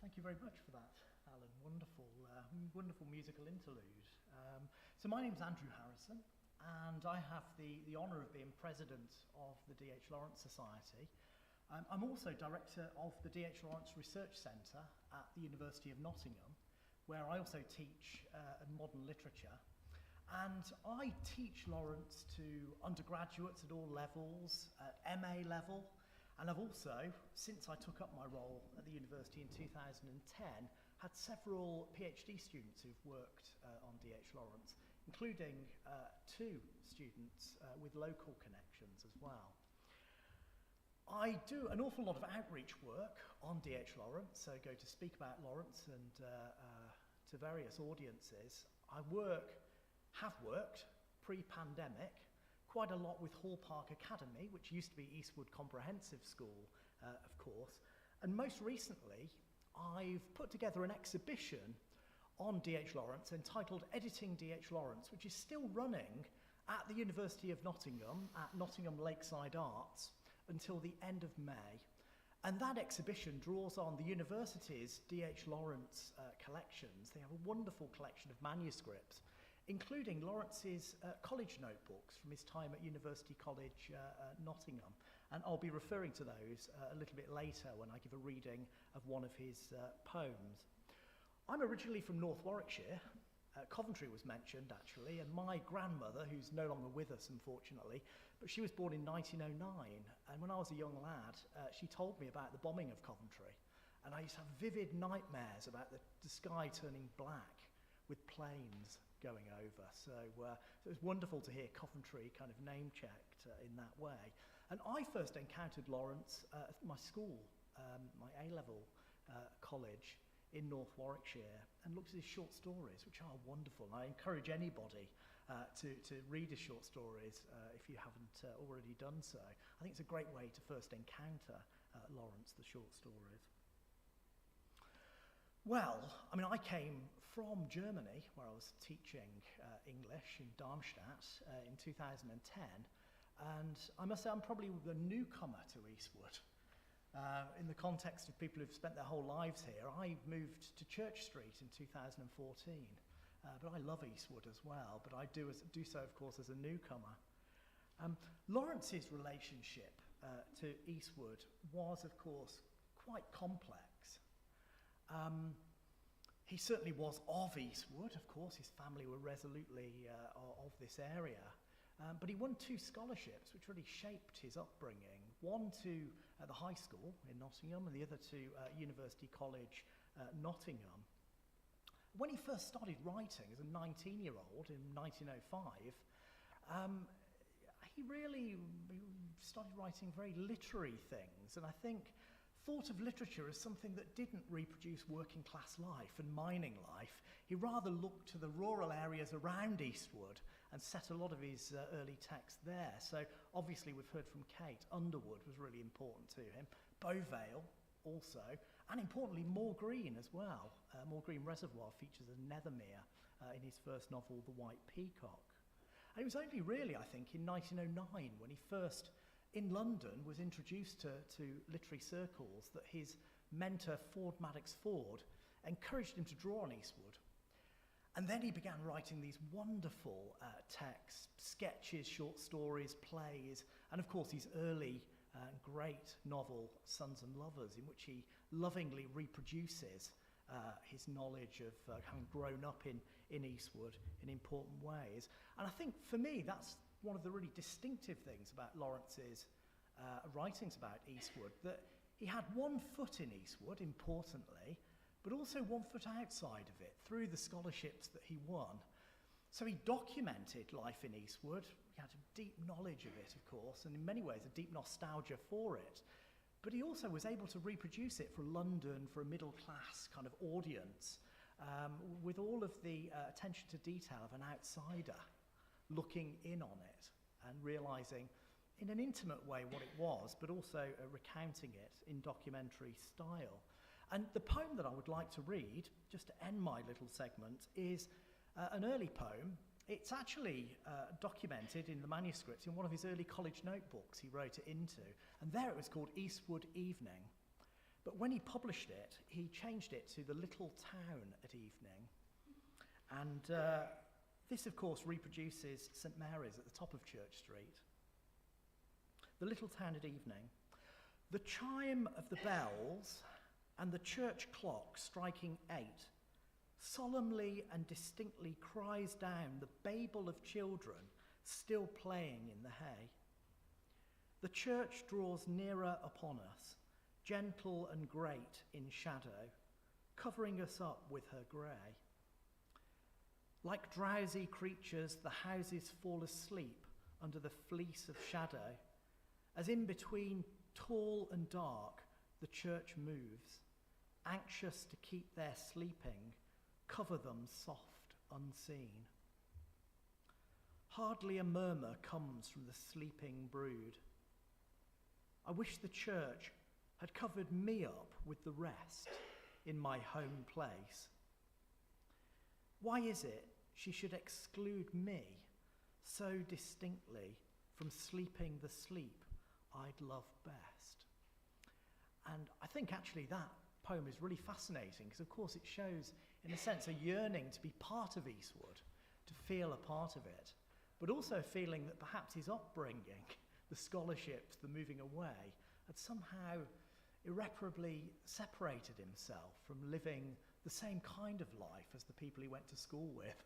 Thank you very much for that, Alan. Wonderful musical interlude. So my name's Andrew Harrison, and I have the honour of being president of the D.H. Lawrence Society. I'm also director of the D.H. Lawrence Research Centre at the University of Nottingham, where I also teach modern literature. And I teach Lawrence to undergraduates at all levels, at MA level, and I've also, since I took up my role at the university in 2010, had several PhD students who've worked on D.H. Lawrence, including 2 students with local connections as well. I do an awful lot of outreach work on D.H. Lawrence, so go to speak about Lawrence and to various audiences. I have worked pre-pandemic quite a lot with Hall Park Academy, which used to be Eastwood Comprehensive School, of course, and most recently I've put together an exhibition on D.H. Lawrence entitled Editing D.H. Lawrence, which is still running at the University of Nottingham at Nottingham Lakeside Arts until the end of May. And that exhibition draws on the university's D.H. Lawrence collections. They have a wonderful collection of manuscripts, including Lawrence's college notebooks from his time at University College Nottingham. And I'll be referring to those a little bit later when I give a reading of one of his poems. I'm originally from North Warwickshire. Coventry was mentioned, actually, and my grandmother, who's no longer with us, unfortunately, but she was born in 1909, and when I was a young lad, she told me about the bombing of Coventry, and I used to have vivid nightmares about the sky turning black with planes going over. So it was wonderful to hear Coventry kind of name-checked in that way. And I first encountered Lawrence at my school, my A-level college in North Warwickshire, and looked at his short stories, which are wonderful. And I encourage anybody to read his short stories if you haven't already done so. I think it's a great way to first encounter Lawrence, the short stories. Well, I mean, I came from Germany, where I was teaching English in Darmstadt in 2010, and I must say I'm probably the newcomer to Eastwood. In the context of people who've spent their whole lives here, I moved to Church Street in 2014, but I love Eastwood as well, but I do so, of course, as a newcomer. Lawrence's relationship to Eastwood was, of course, quite complex. He certainly was of Eastwood, of course. His family were resolutely of this area. But he won 2 scholarships, which really shaped his upbringing. One to the high school in Nottingham, and the other to University College Nottingham. When he first started writing as a 19-year-old in 1905, he really started writing very literary things, and I think thought of literature as something that didn't reproduce working class life and mining life. He rather looked to the rural areas around Eastwood and set a lot of his early text there. So obviously we've heard from Kate, Underwood was really important to him, Beauvale also, and importantly Moor Green as well. Moor Green Reservoir features as Nethermere in his first novel, The White Peacock. And it was only really, I think, in 1909 when he first in London was introduced to literary circles that his mentor Ford Madox Ford encouraged him to draw on Eastwood. And then he began writing these wonderful texts, sketches, short stories, plays, and of course his early great novel Sons and Lovers, in which he lovingly reproduces his knowledge of having grown up in Eastwood in important ways. And I think for me that's one of the really distinctive things about Lawrence's writings about Eastwood, that he had one foot in Eastwood, importantly, but also one foot outside of it through the scholarships that he won. So he documented life in Eastwood. He had a deep knowledge of it, of course, and in many ways a deep nostalgia for it. But he also was able to reproduce it for London, for a middle-class kind of audience, with all of the attention to detail of an outsider looking in on it and realising in an intimate way what it was, but also recounting it in documentary style. And the poem that I would like to read, just to end my little segment, is an early poem. It's actually documented in the manuscript in one of his early college notebooks he wrote it into, and there it was called Eastwood Evening. But when he published it, he changed it to the little town at evening. And this, of course, reproduces St Mary's at the top of Church Street. The little town at evening. The chime of the bells and the church clock striking 8 solemnly and distinctly cries down the babel of children still playing in the hay. The church draws nearer upon us, gentle and great in shadow, covering us up with her grey. Like drowsy creatures, the houses fall asleep under the fleece of shadow, as in between tall and dark the church moves, anxious to keep their sleeping, cover them soft, unseen. Hardly a murmur comes from the sleeping brood. I wish the church had covered me up with the rest in my home place. Why is it she should exclude me so distinctly from sleeping the sleep I'd love best? And I think actually that poem is really fascinating because, of course, it shows, in a sense, a yearning to be part of Eastwood, to feel a part of it, but also a feeling that perhaps his upbringing, the scholarships, the moving away, had somehow irreparably separated himself from living the same kind of life as the people he went to school with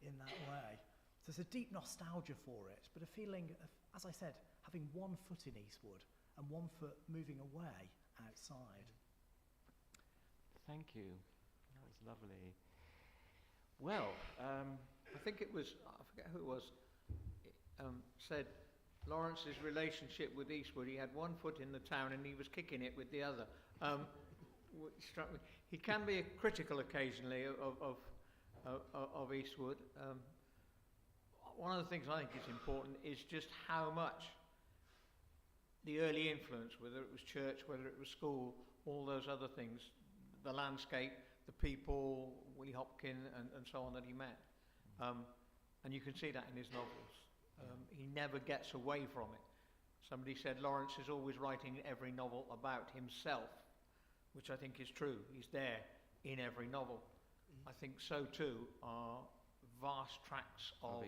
in that way. So there's a deep nostalgia for it, but a feeling of, as I said, having one foot in Eastwood and one foot moving away outside. Thank you. That was lovely. Well, I think it was, I forget who it was, said Lawrence's relationship with Eastwood, he had one foot in the town and he was kicking it with the other. Which struck me. He can be critical occasionally of Eastwood. One of the things I think is important is just how much the early influence, whether it was church, whether it was school, all those other things, the landscape, the people, Willie Hopkin and so on that he met. And you can see that in his novels. He never gets away from it. Somebody said Lawrence is always writing every novel about himself, which I think is true. He's there in every novel. I think so too are vast tracts of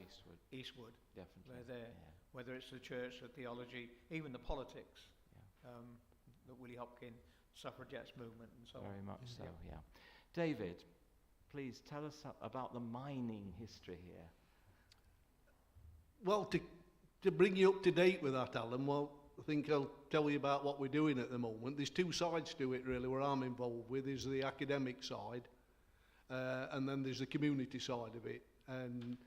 Eastwood. Definitely. They're there, whether it's the church, the theology, even the politics, the Willie Hopkin suffragettes movement and so on. Very much so, yeah. David, please tell us about the mining history here. Well, to bring you up to date with that, Alan, well, I think I'll tell you about what we're doing at the moment. There's two sides to it, really, where I'm involved with. There's the academic side, and then there's the community side of it. And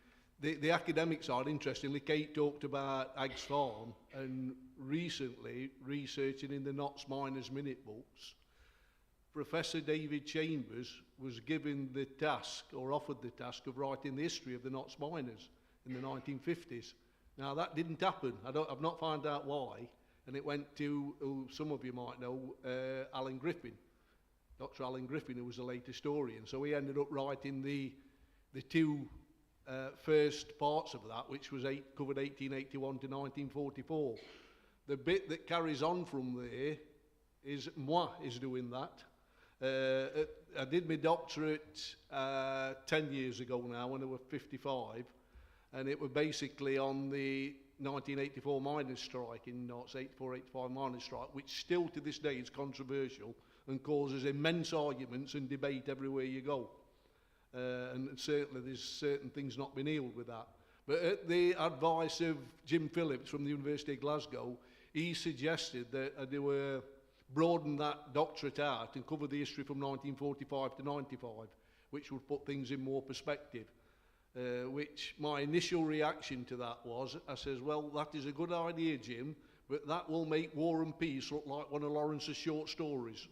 the academic side, interestingly, Kate talked about Ag's Farm, and recently, researching in the Notts Miners Minute books, Professor David Chambers was given the task, or offered the task, of writing the history of the Notts Miners in the 1950s. Now, that didn't happen. I've not found out why, and it went to, who some of you might know, Alan Griffin, Dr. Alan Griffin, who was a late historian. So he ended up writing the two first parts of that, which was covered 1881 to 1944. The bit that carries on from there is moi is doing that. I did my doctorate 10 years ago now, when I was 55, and it was basically on the 1984 miners' strike in Notts, 84-85 miners' strike, which still to this day is controversial and causes immense arguments and debate everywhere you go. And certainly there's certain things not been healed with that. But at the advice of Jim Phillips from the University of Glasgow, he suggested that I do broaden that doctorate out and cover the history from 1945 to 95, which would put things in more perspective. Which my initial reaction to that was, I says, well, that is a good idea, Jim, but that will make War and Peace look like one of Lawrence's short stories.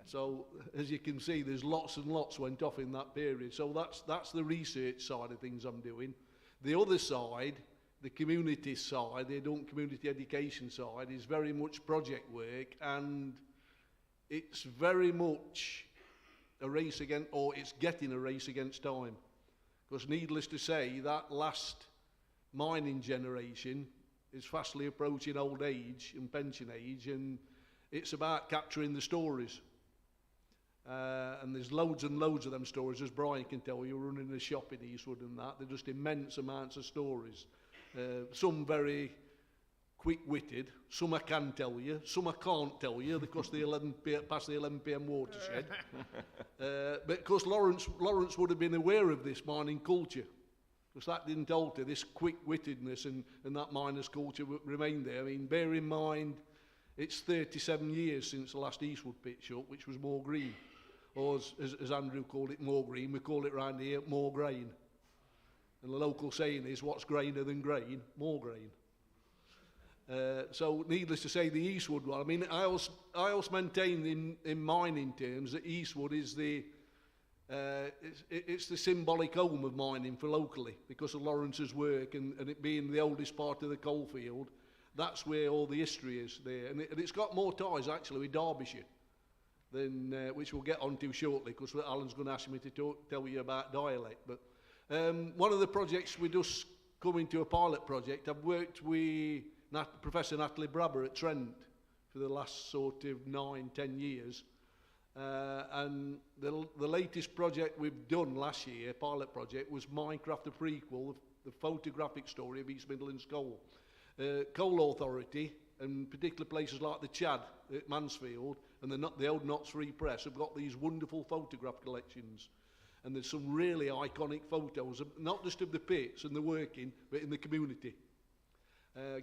So, as you can see, there's lots and lots went off in that period. So that's the research side of things I'm doing. The other side, the community side, the adult community education side, is very much project work, and it's very much a race against, or it's getting a race against time. Because needless to say, that last mining generation is fastly approaching old age and pension age, and It's about capturing the stories. And there's loads and loads of them stories, as Brian can tell you, running a shop in Eastwood and that. They're just immense amounts of stories. Some very quick-witted, some I can tell you, some I can't tell you because past the 11 p.m. watershed. But of course Lawrence would have been aware of this mining culture, because that didn't alter. This quick-wittedness and that miners' culture remained there. I mean, bear in mind, it's 37 years since the last Eastwood pit shut, which was More Green. Or as Andrew called it, More Green, we call it round here More Grain. And the local saying is, what's grainer than grain? More grain. So needless to say, the Eastwood one, I mean, I also maintain in mining terms that Eastwood is it's the symbolic home of mining for locally, because of Lawrence's work and it being the oldest part of the coalfield. That's where all the history is there, and it's got more ties actually with Derbyshire than which we'll get onto shortly, because Alan's going to ask me to tell you about dialect. But one of the projects we just come into a pilot project. I've worked with Professor Natalie Brabber at Trent for the last sort of 9-10 years, and the latest project we've done last year, pilot project, was Minecraft, the prequel, the photographic story of East Midlands Coal. Coal Authority, and particular places like the Chad at Mansfield and the old Knots Free Press have got these wonderful photograph collections, and there's some really iconic photos, not just of the pits and the working, but in the community.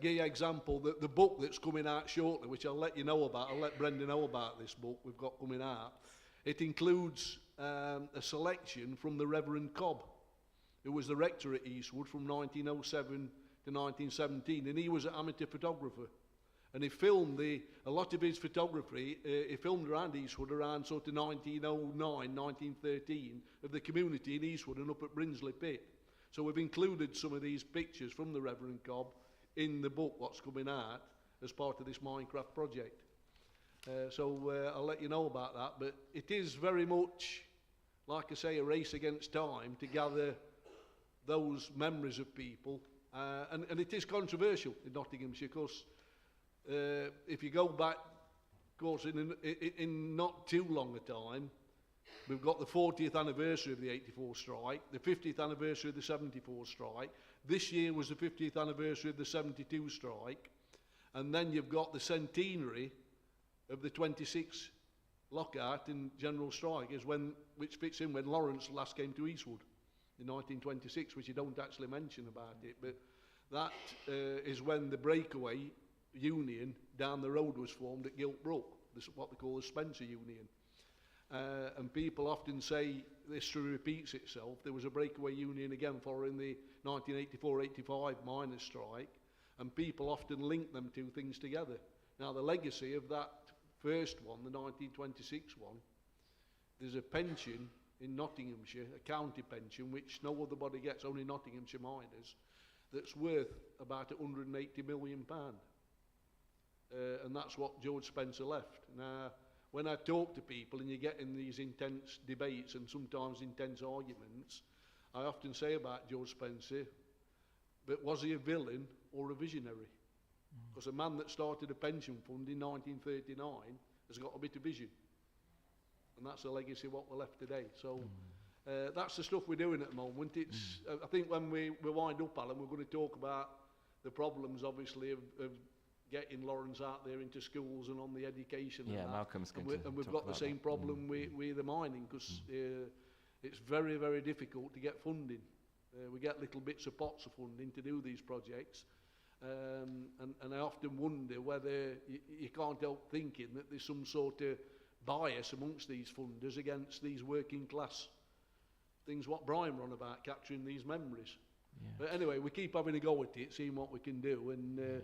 Give you an example, the book that's coming out shortly, which I'll let you know about, I'll let Brendan know about this book we've got coming out. It includes a selection from the Reverend Cobb, who was the rector at Eastwood from 1907 to 1917, and he was an amateur photographer. And he filmed a lot of his photography, he filmed around Eastwood around sort of 1909, 1913, of the community in Eastwood and up at Brinsley Pit. So we've included some of these pictures from the Reverend Cobb in the book what's coming out as part of this Minecraft project. So I'll let you know about that, but it is very much, like I say, a race against time to gather those memories of people, and it is controversial in Nottinghamshire, because if you go back, of course, in not too long a time, we've got the 40th anniversary of the 84 strike, the 50th anniversary of the 74 strike. This year was the 50th anniversary of the 72 strike. And then you've got the centenary of the 26 lockout and general strike, which fits in when Lawrence last came to Eastwood in 1926, which you don't actually mention about it. But that is when the breakaway union down the road was formed at Giltbrook, what they call the Spencer Union. And people often say history repeats itself. There was a breakaway union again following the 1984-85 miners' strike, and people often link them two things together. Now, the legacy of that first one, the 1926 one, there's a pension in Nottinghamshire, a county pension, which no other body gets, only Nottinghamshire miners, that's worth about £180 million. And that's what George Spencer left. Now, when I talk to people and you get in these intense debates and sometimes intense arguments, I often say about George Spencer, but was he a villain or a visionary? Because a man that started a pension fund in 1939 has got a bit of vision. And that's the legacy of what we're left today. So that's the stuff we're doing at the moment. It's, I think when we wind up, Alan, we're going to talk about the problems, obviously, of getting Lawrence out there into schools and on the education. Yeah, and that. Malcolm's going to and we've talk got the about same that. problem with the mining, because it's very, very difficult to get funding. We get little bits of pots of funding to do these projects, and I often wonder whether you can't help thinking that there's some sort of bias amongst these funders against these working class things, what Brian ran about, capturing these memories. Yeah. But anyway, we keep having a go at it, seeing what we can do, and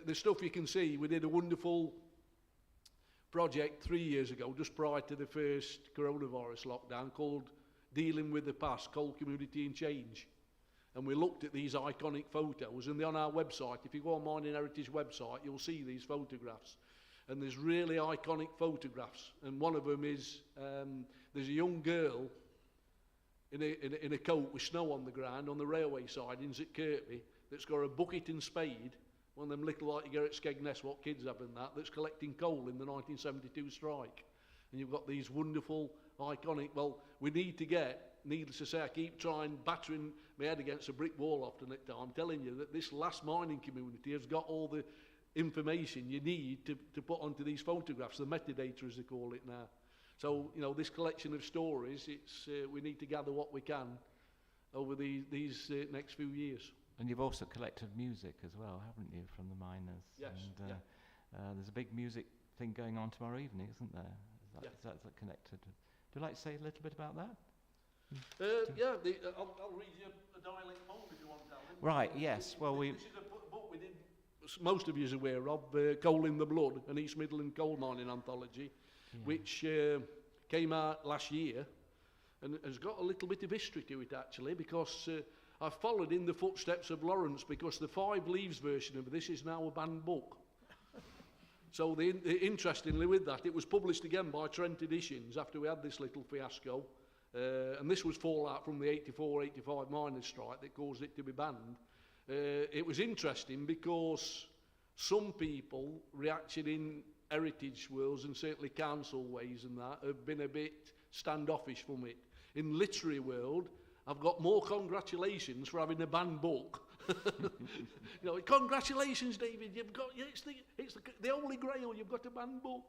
the stuff you can see, we did a wonderful project 3 years ago, just prior to the first coronavirus lockdown, called Dealing with the Past, Coal Community and Change. And we looked at these iconic photos, and they're on our website. If you go on Mining Heritage website, you'll see these photographs. And there's really iconic photographs. And one of them is, there's a young girl in a coat with snow on the ground on the railway sidings at Kirkby that's got a bucket and spade One of them little like you get at Skegness, what kids have and that's collecting coal in the 1972 strike. And you've got these wonderful, iconic, well, we need to get, needless to say, I keep trying, battering my head against a brick wall often at times, telling you that this last mining community has got all the information you need to put onto these photographs, the metadata as they call it now. So, you know, this collection of stories, it's we need to gather what we can over these next few years. And you've also collected music as well, haven't you, from the miners? Yes. And there's a big music thing going on tomorrow evening, isn't there? Is that connected? Would you like to say a little bit about that? I'll read you a dialect poem if you want, Alan. Right, yes. Well, this is a book we did, most of you are aware of, Coal in the Blood, an East Midland coal mining anthology, which came out last year and has got a little bit of history to it, actually, because I've followed in the footsteps of Lawrence, because the 5 Leaves version of this is now a banned book. So interestingly with that, it was published again by Trent Editions after we had this little fiasco. And this was fallout from the 84-85 miners' strike that caused it to be banned. It was interesting because some people reacted in heritage worlds and certainly council ways and that have been a bit standoffish from it. In literary world, I've got more congratulations for having a banned book. You know, congratulations, David, you've got, it's the Holy Grail, you've got a banned book.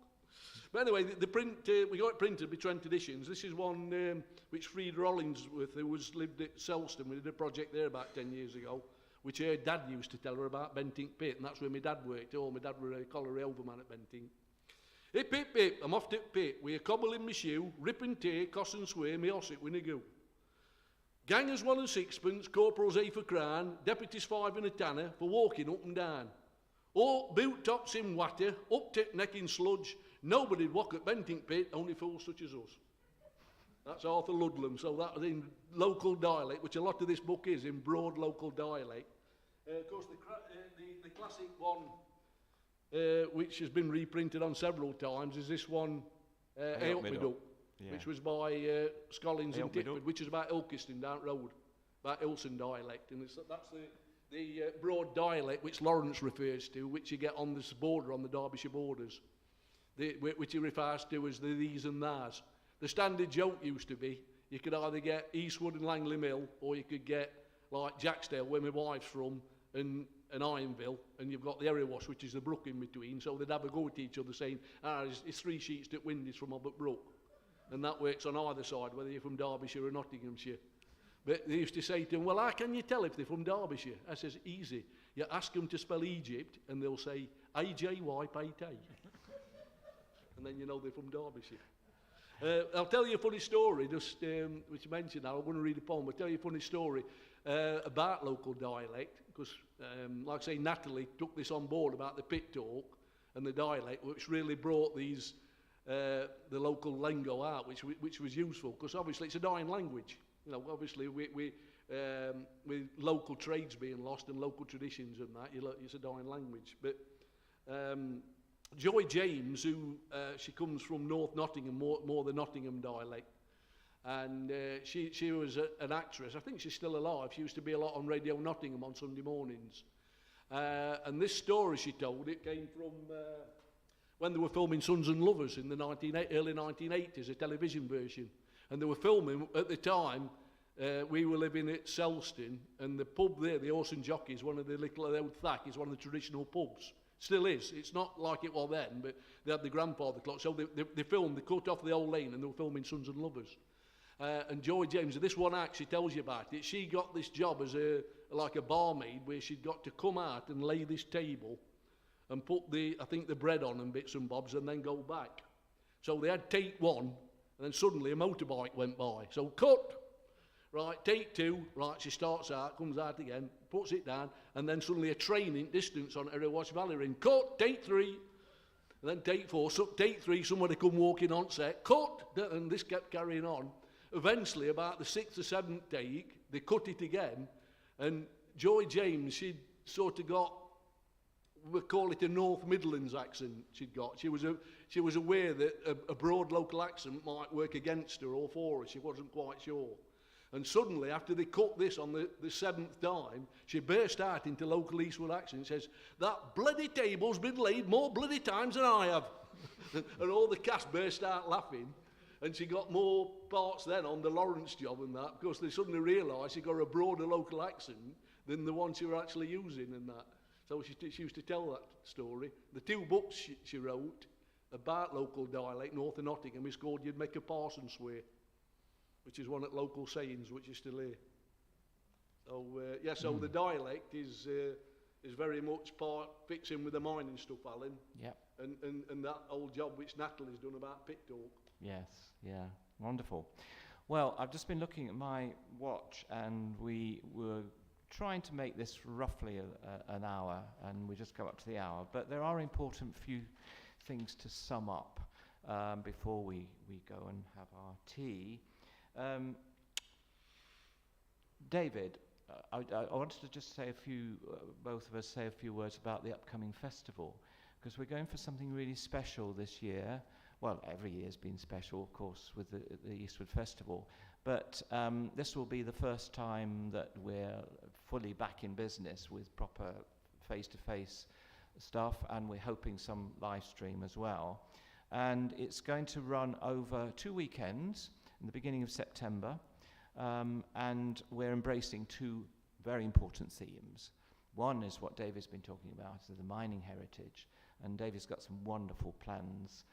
But anyway, the print, we got it printed by Trent Editions. This is one which Frieda Hollingsworth, who lived at Selston, we did a project there about 10 years ago, which her dad used to tell her about Bentinck Pit, and that's where my dad worked. My dad was a colliery overman at Bentinck. Hip, hip, hip, I'm off to the pit, with a cobble in my shoe, rip and tear, coss and swear, me osset with a goo. Gangers 1 and 6pence, corporals 8 for crown, deputies 5 and a tanner for walking up and down. All boot tops in water, up to neck in sludge. Nobody'd walk at Bentinck Pit, only fools such as us. That's Arthur Ludlam, so that was in local dialect, which a lot of this book is, in broad local dialect. Of course, the classic one, which has been reprinted on several times, is this one, which was by Scollins and Titford, which is about Ilkeston down road, about Ilson dialect. And that's the broad dialect which Lawrence refers to, which you get on this border, on the Derbyshire borders, which he refers to as the these and thous. The standard joke used to be, you could either get Eastwood and Langley Mill, or you could get like Jacksdale, where my wife's from, and Ironville, and you've got the Erewash, which is the brook in between, so they'd have a go at each other saying, it's 3 sheets that wind is from Hobbit Brook. And that works on either side, whether you're from Derbyshire or Nottinghamshire. But they used to say to him, well, how can you tell if they're from Derbyshire? I says, easy. You ask them to spell Egypt, and they'll say, A-J-Y-P-T. And then you know they're from Derbyshire. I'll tell you a funny story, just which you mentioned now. I want to read a poem. I'll tell you a funny story about local dialect, because, like I say, Natalie took this on board about the pit talk and the dialect, which really brought these the local lingo out, which was useful, because obviously it's a dying language. You know, obviously with local trades being lost and local traditions and that, it's a dying language. But Joy James, who she comes from North Nottingham, more the Nottingham dialect, and she was an actress. I think she's still alive. She used to be a lot on Radio Nottingham on Sunday mornings. And this story she told, it came from when they were filming Sons and Lovers in the early 1980s, a television version. And they were filming, at the time, we were living at Selston, and the pub there, the Horse and Jockey, one of the old Thack, is one of the traditional pubs. Still is. It's not like it was then, but they had the grandfather clock. So they filmed, they cut off the old lane, and they were filming Sons and Lovers. And Joy James, this one act, she tells you about it, she got this job as like a barmaid, where she'd got to come out and lay this table and put I think the bread on and bits and bobs, and then go back. So they had take 1, and then suddenly a motorbike went by. So cut, right, take 2, right, she starts out, comes out again, puts it down, and then suddenly a train in distance on Erewash Valley Ring. Cut, take 3, and then take 4, so take 3, somebody come walking on set, cut, and this kept carrying on. Eventually, about the 6th or 7th take, they cut it again, and Joy James, she'd sort of got, we call it a North Midlands accent she'd got. She was aware that a broad local accent might work against her or for her. She wasn't quite sure. And suddenly, after they cut this on the seventh time, she burst out into local Eastwood accent and says, "That bloody table's been laid more bloody times than I have." And all the cast burst out laughing. And she got more parts then on the Lawrence job and that, because they suddenly realised she got a broader local accent than the one she were actually using and that. So she used to tell that story. The 2 books she wrote about local dialect north of Nottingham is called You'd Make a Parson Swear, which is one at Local Sayings, which is still here. So, so the dialect is very much fits in with the mining stuff, Alan. Yep. And that old job which Natalie's done about pit talk. Yes, yeah, wonderful. Well, I've just been looking at my watch, and we were trying to make this roughly an hour, and we just go up to the hour. But there are important few things to sum up before we go and have our tea. David, I wanted to just say both of us say a few words about the upcoming festival, because we're going for something really special this year. Well, every year's been special, of course, with the Eastwood Festival, but this will be the first time that we're fully back in business with proper face-to-face stuff, and we're hoping some live stream as well. And it's going to run over 2 weekends in the beginning of September, and we're embracing 2 very important themes. One is what David's been talking about, is the mining heritage, and David's got some wonderful plans,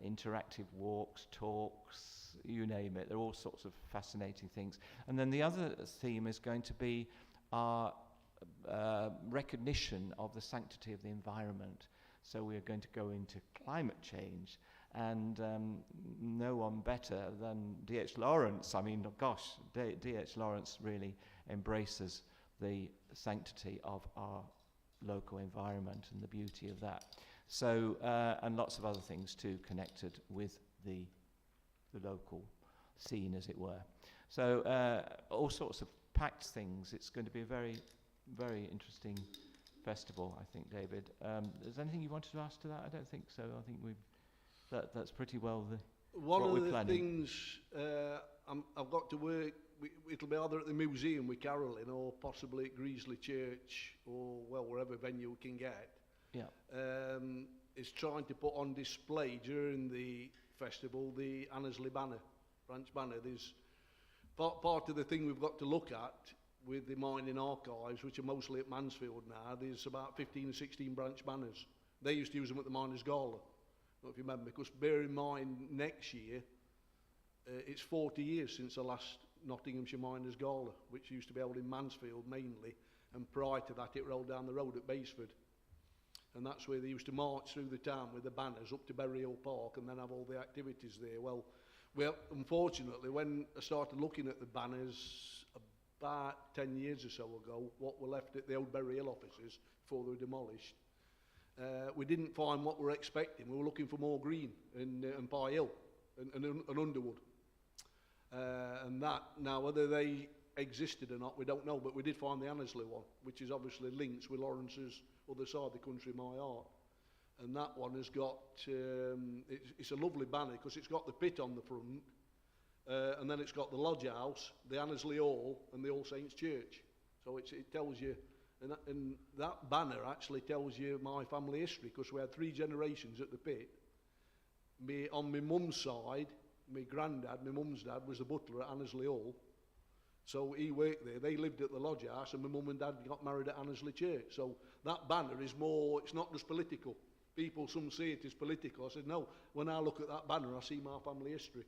interactive walks, talks, you name it. There are all sorts of fascinating things. And then the other theme is going to be our recognition of the sanctity of the environment. So we are going to go into climate change, and no one better than D.H. Lawrence. I mean, gosh, D.H. Lawrence really embraces the sanctity of our local environment and the beauty of that. So, and lots of other things too, connected with the local scene, as it were. So, all sorts of packed things. It's going to be a very, very interesting festival, I think, David. Is there anything you wanted to ask to that? I don't think so. I think that's pretty well One what of we're the planning. things I've got to work, it'll be either at the museum with Carolyn or possibly at Greasley Church or, well, wherever venue we can get. Yeah. Is trying to put on display during the festival the Annesley banner, branch banner. There's part of the thing we've got to look at with the mining archives, which are mostly at Mansfield now. There's about 15 or 16 branch banners. They used to use them at the Miners' Gala. I don't know if you remember, because bear in mind next year it's 40 years since the last Nottinghamshire Miners' Gala, which used to be held in Mansfield mainly, and prior to that it rolled down the road at Baseford. And that's where they used to march through the town with the banners up to Berry Hill Park and then have all the activities there. Well, unfortunately, when I started looking at the banners about 10 years or so ago, what were left at the old Berry Hill offices before they were demolished, we didn't find what we were expecting. We were looking for more green and Pye Hill and Underwood. And that, now whether they existed or not, we don't know, but we did find the Annesley one, which is obviously linked with Lawrence's other side of the country, My Heart. And that one has got, it's a lovely banner because it's got the pit on the front, and then it's got the Lodge House, the Annesley Hall, and the All Saints Church. So it tells you, and that banner actually tells you my family history, because we had 3 generations at the pit. On my mum's side, my granddad, my mum's dad, was the butler at Annesley Hall. So he worked there. They lived at the Lodge House, and my mum and dad got married at Annesley Church. So that banner is more, it's not just political. People, some see it as political. I said, no, when I look at that banner, I see my family history.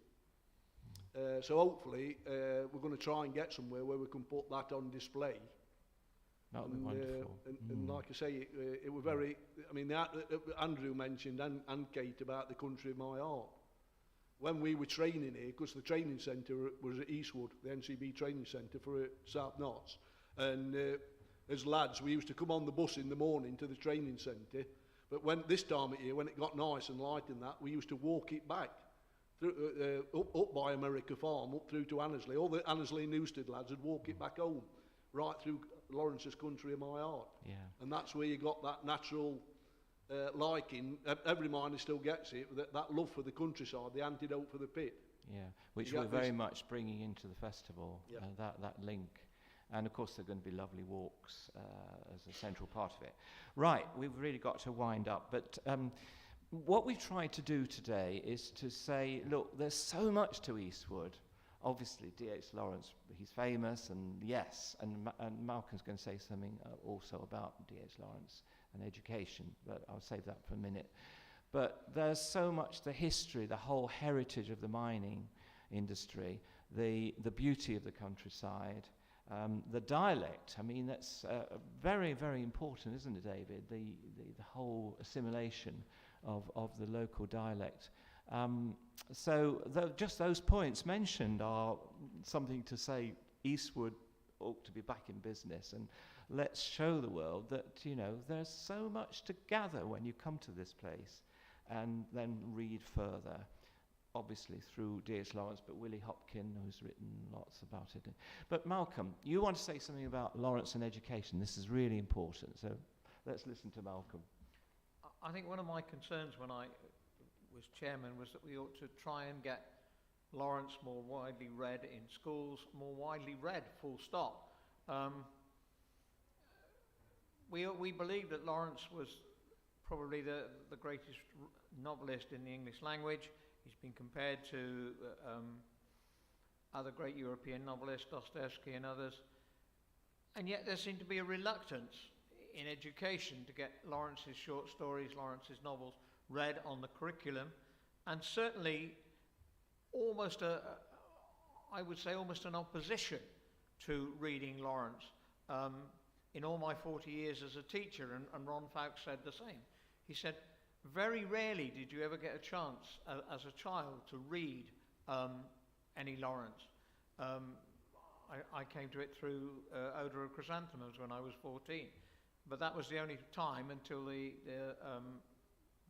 So hopefully, we're going to try and get somewhere where we can put that on display. That would be wonderful. And like I say, it was very, I mean, Andrew mentioned, and Kate, about the country of my heart. When we were training here, because the training centre was at Eastwood, the NCB training centre for South Notts, and as lads, we used to come on the bus in the morning to the training centre, but when this time of year, when it got nice and light and that, we used to walk it back, through, up by America Farm, up through to Annesley. All the Annesley and Newstead lads would walk it back home, right through Lawrence's country of my heart. Yeah. And that's where you got that natural liking. Every miner still gets it, that love for the countryside, the antidote for the pit. Yeah, which You we're got very this- much bringing into the festival, Yeah. that link. And of course there are going to be lovely walks as a central part of it. Right, we've really got to wind up, but what we've tried to do today is to say, look, there's so much to Eastwood. Obviously, D.H. Lawrence, he's famous, and yes, and Malcolm's going to say something also about D.H. Lawrence and education, but I'll save that for a minute. But there's so much, the history, the whole heritage of the mining industry, the beauty of the countryside, the dialect. I mean, that's very, very important, isn't it, David? The whole assimilation of the local dialect. So just those points mentioned are something to say Eastwood ought to be back in business, and let's show the world that, you know, there's so much to gather when you come to this place, and then read further, obviously through D.H. Lawrence, but Willie Hopkin, who's written lots about it. But Malcolm, you want to say something about Lawrence and education. This is really important, so let's listen to Malcolm. I think one of my concerns when I was chairman was that we ought to try and get Lawrence more widely read in schools, more widely read, full stop. We believe that Lawrence was probably the greatest novelist in the English language. He's been compared to other great European novelists, Dostoevsky and others. And yet there seemed to be a reluctance in education to get Lawrence's short stories, Lawrence's novels read on the curriculum, and certainly almost I would say almost an opposition to reading Lawrence. In all my 40 years as a teacher, and Ron Fowkes said the same. He said, very rarely did you ever get a chance as a child to read any Lawrence. I came to it through Odour of Chrysanthemums when I was 14, but that was the only time until the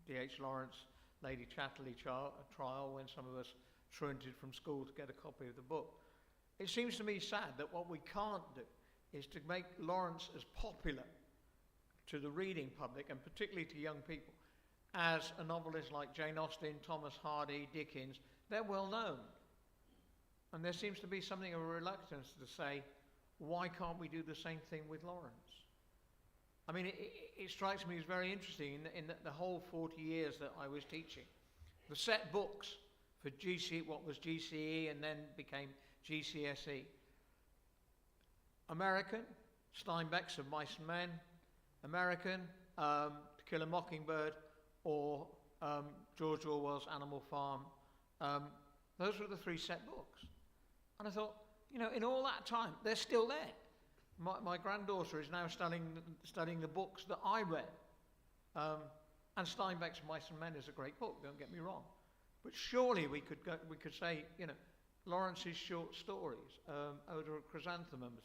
D.H. Lawrence Lady Chatterley trial, when some of us truanted from school to get a copy of the book. It seems to me sad that what we can't do is to make Lawrence as popular to the reading public, and particularly to young people, as a novelist like Jane Austen, Thomas Hardy, Dickens. They're well known. And there seems to be something of a reluctance to say, why can't we do the same thing with Lawrence? I mean, it strikes me as very interesting in the whole 40 years that I was teaching. The set books for what was GCE and then became GCSE. American, Steinbeck's Of Mice and Men. American, To Kill a Mockingbird, or George Orwell's Animal Farm. Those were the three set books. And I thought, you know, in all that time, they're still there. My granddaughter is now studying the books that I read. And Steinbeck's Mice and Men is a great book, don't get me wrong. But surely we could say, you know, Lawrence's short stories, Odour of Chrysanthemums,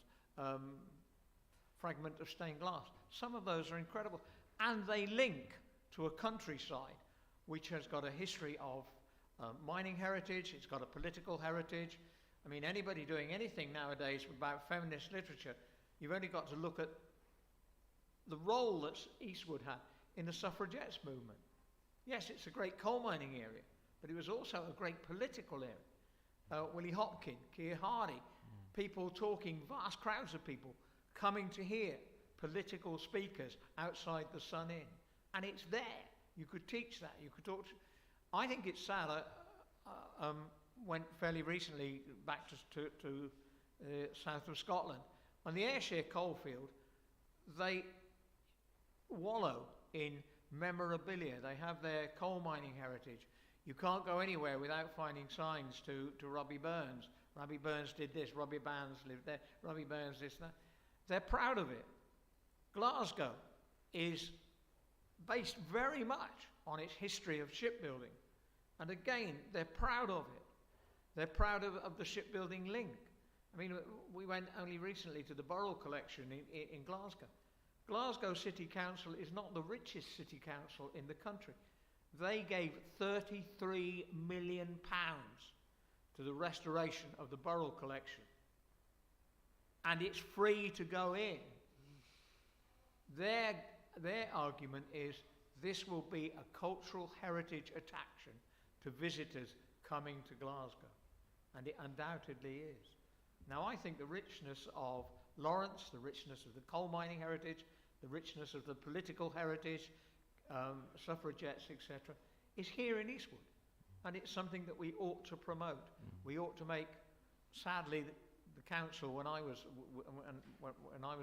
Fragment of Stained Glass. Some of those are incredible. And they link to a countryside which has got a history of mining heritage, it's got a political heritage. I mean, anybody doing anything nowadays about feminist literature, you've only got to look at the role that Eastwood had in the suffragettes movement. Yes, it's a great coal mining area, but it was also a great political area. Willie Hopkin, Keir Hardie, people talking, vast crowds of people coming to hear political speakers outside the Sun Inn. And it's there. You could teach that. You could talk to... I think it's sad. I went fairly recently back to south of Scotland. On the Ayrshire coalfield, they wallow in memorabilia. They have their coal mining heritage. You can't go anywhere without finding signs to Robbie Burns. Robbie Burns did this, Robbie Burns lived there, Robbie Burns this, that. They're proud of it. Glasgow is based very much on its history of shipbuilding. And again, they're proud of it. They're proud of the shipbuilding link. I mean, we went only recently to the Burrell collection in Glasgow. Glasgow City Council is not the richest city council in the country. They gave £33 million to the restoration of the Burrell collection. And it's free to go in. Their argument is this will be a cultural heritage attraction to visitors coming to Glasgow, and it undoubtedly is. Now, I think the richness of Lawrence, the richness of the coal mining heritage, the richness of the political heritage, suffragettes, etc., is here in Eastwood, and it's something that we ought to promote. We ought to make. Sadly, the council, when I was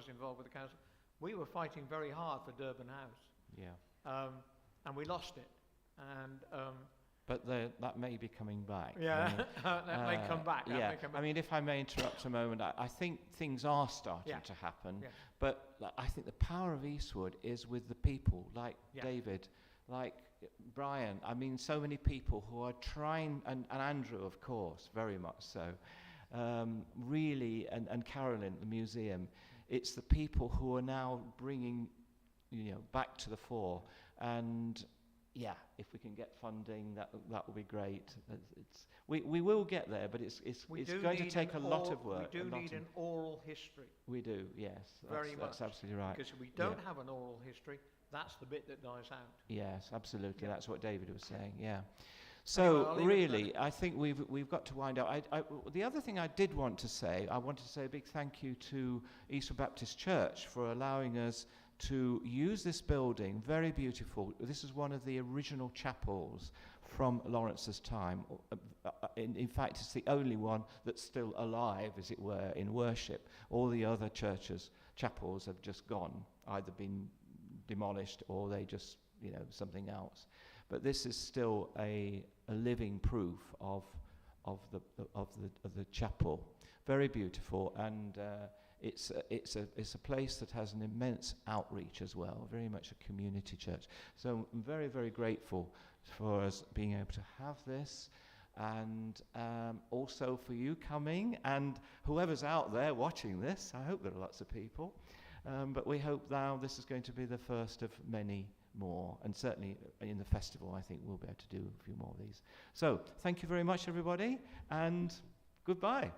involved with the council, we were fighting very hard for Durban House. Yeah. And we lost it. And but that may be coming back. Yeah, that may come back. Yeah. I mean, if I may interrupt a moment, I think things are starting to happen. Yeah. But I think the power of Eastwood is with the people, like David, like Brian. I mean, so many people who are trying, and Andrew, of course, very much so. Really, and Carolyn, the museum. It's the people who are now bringing, back to the fore. And if we can get funding, that will be great. We will get there, but it's going to take a lot of work. We do need an oral history. We do, yes. That's absolutely right. Because if we don't have an oral history, that's the bit that dies out. Yes, absolutely. That's what David was saying. Yeah. So anyway, really, I think we've got to wind up. The other thing I did want to say, I wanted to say a big thank you to Eastwood Baptist Church for allowing us to use this building. Very beautiful. This is one of the original chapels from Lawrence's time. In fact, it's the only one that's still alive, as it were, in worship. All the other chapels have just gone, either been demolished or they just, something else. But this is still a living proof of the chapel. Very beautiful, and it's a place that has an immense outreach as well. Very much a community church. So I'm very, very grateful for us being able to have this, and also for you coming, and whoever's out there watching this. I hope there are lots of people, but we hope now this is going to be the first of many more, and certainly in the festival I think we'll be able to do a few more of these. So thank you very much, everybody, and goodbye.